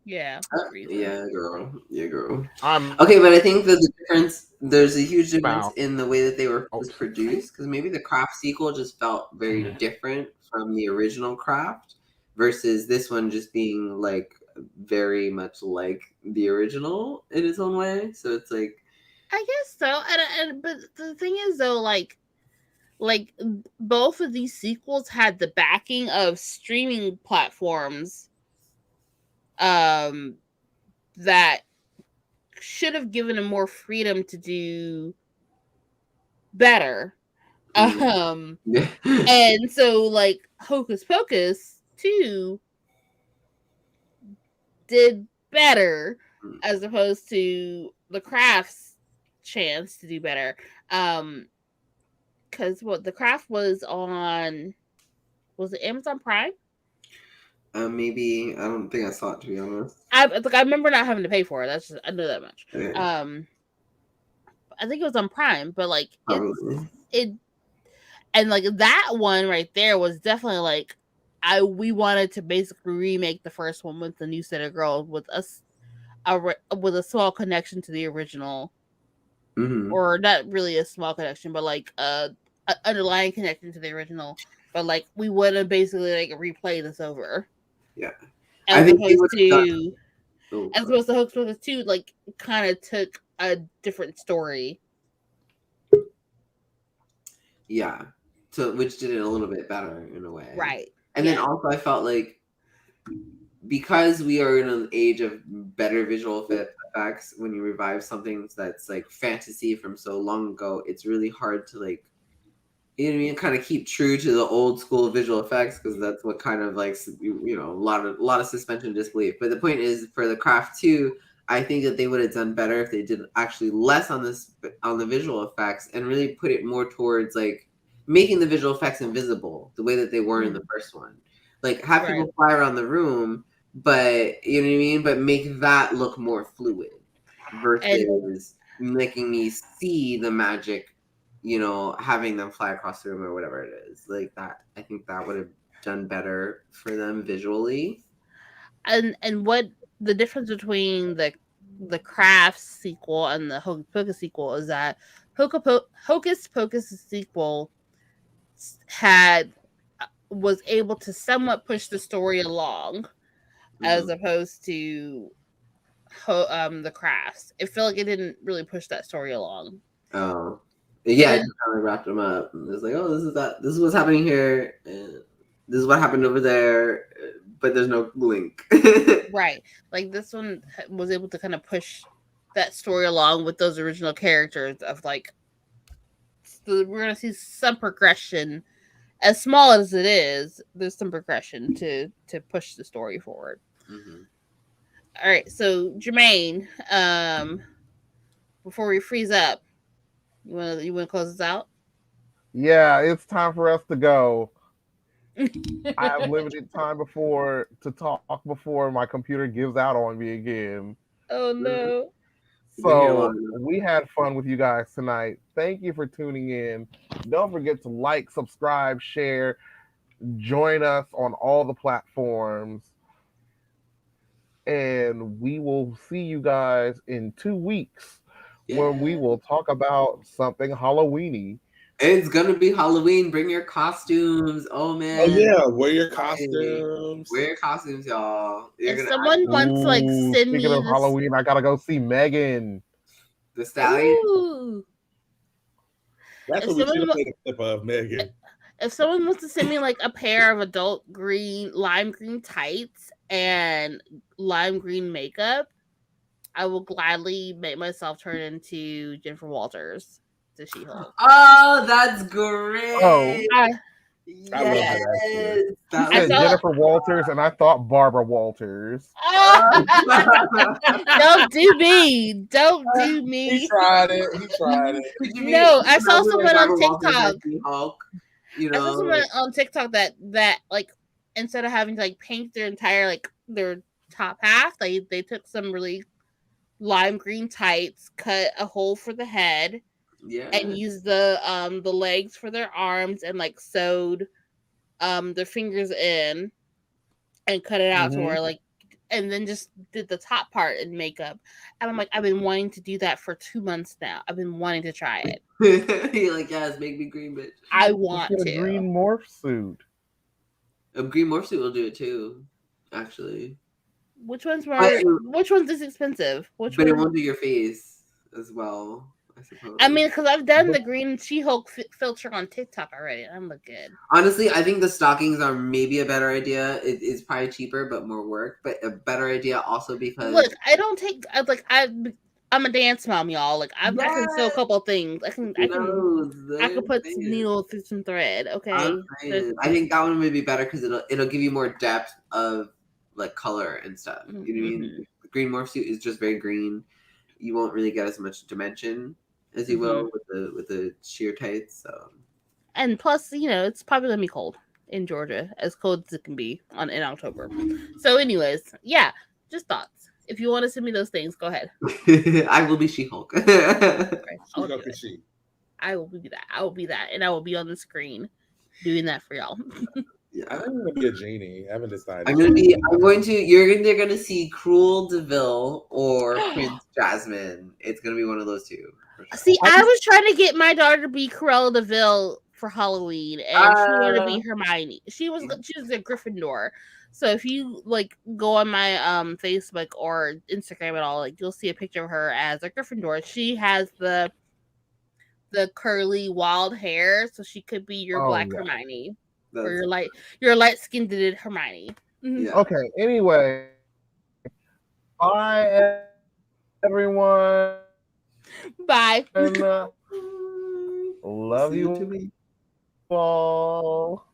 Yeah. Yeah, girl. Yeah, girl. I'm okay, but I think that the difference, there's a huge difference in the way that they were produced, because maybe the Craft sequel just felt very different from the original Craft versus this one just being like very much like the original in its own way. So it's like, I guess so. And but the thing is though, like both of these sequels had the backing of streaming platforms that should have given them more freedom to do better. And so like Hocus Pocus 2 did better as opposed to the Craft's chance to do better. Because the Craft was it Amazon Prime? Maybe I don't think I saw it, to be honest. I remember not having to pay for it. That's just, I know that much. Okay. I think it was on Prime, but like it And like that one right there was definitely like we wanted to basically remake the first one with the new set of girls with with a small connection to the original, or not really a small connection, but like a underlying connection to the original. But like we would have basically like replay this over. Yeah, as opposed to Hocus Pocus 2, like kind of took a different story. Yeah, so which did it a little bit better in a way, right? And then also I felt like because we are in an age of better visual effects, when you revive something that's like fantasy from so long ago, it's really hard to like, you know what I mean, kind of keep true to the old school visual effects, because that's what kind of like, you know, a lot of suspension of disbelief. But the point is, for the Craft 2, I think that they would have done better if they did actually less on the visual effects and really put it more towards like making the visual effects invisible the way that they were in the first one. Like have people fly around the room, but you know what I mean, but make that look more fluid versus making me see the magic, you know, having them fly across the room or whatever it is. Like that, I think that would have done better for them visually. And what the difference between the Crafts sequel and the Hocus Pocus sequel is that Hocus Pocus sequel was able to somewhat push the story along, as opposed to the Crafts. It felt like it didn't really push that story along. Oh, yeah, it just kind of wrapped them up. And it's like, oh, this is what's happening here, and this is what happened over there, but there's no link. Right, like this one was able to kind of push that story along with those original characters of like, we're gonna see some progression. As small as it is, there's some progression to push the story forward. All right, so Jermaine, before we freeze up, you wanna close this out? Yeah, it's time for us to go. I have limited time to talk before my computer gives out on me again. Oh no. So we had fun with you guys tonight. Thank you for tuning in. Don't forget to like, subscribe, share, join us on all the platforms. And we will see you guys in 2 weeks when we will talk about something Halloweeny. It's gonna be Halloween. Bring your costumes. Oh man! Oh yeah, wear your costumes. Wear your costumes, y'all. If someone wants like send Speaking me of Halloween, I gotta go see Megan the Stallion. Ooh. That's what we should have made a clip of, Megan. If someone wants to send me like a pair of adult lime green tights and lime green makeup, I will gladly make myself turn into Jennifer Walters to She-Hulk. Oh, that's great! Oh, yes. I love that. I said Jennifer Walters, and I thought Barbara Walters. Don't do me! Don't do me! He tried it. No, I saw someone on TikTok. You know, I saw someone on TikTok that like, instead of having to like paint their entire like their top half, they took some really lime green tights, cut a hole for the head, and used the legs for their arms, and like sewed their fingers in and cut it out to where like, and then just did the top part in makeup. And I'm like, I've been wanting to do that for 2 months now. I've been wanting to try it. You're like, yes, make me green, bitch. I want to. A green morph suit. A green morph suit will do it too, actually. Which one's this expensive? It won't do your face as well, I suppose. I mean, because I've done the green She-Hulk filter on TikTok already, and I'm look good. Honestly, I think the stockings are maybe a better idea. It's probably cheaper, but more work. But a better idea also because look, I'm a dance mom, y'all. Like I can sew a couple of things. I can put some needle through some thread. Okay, I think that one would be better because it'll give you more depth of like color and stuff. You know what I mean? The green morph suit is just very green. You won't really get as much dimension as you will with the sheer tights. So, and plus, you know, it's probably gonna be cold in Georgia, as cold as it can be in October. So, anyways, yeah, just thoughts. If you want to send me those things, go ahead. I will be She-Hulk. I will be that. I will be that, and I will be on the screen doing that for y'all. Yeah. I'm gonna be a genie. I haven't decided. You're either gonna see Cruel DeVille or Prince Jasmine. It's gonna be one of those two. For sure. See, I was trying to get my daughter to be Cruella DeVille for Halloween, and she wanted to be Hermione. She was a Gryffindor. So if you like go on my Facebook or Instagram at all, like you'll see a picture of her as a Gryffindor. She has the curly wild hair, so she could be your black Hermione or your light skinned Hermione. Yeah. Okay. Anyway, bye everyone. Bye. And, love you all.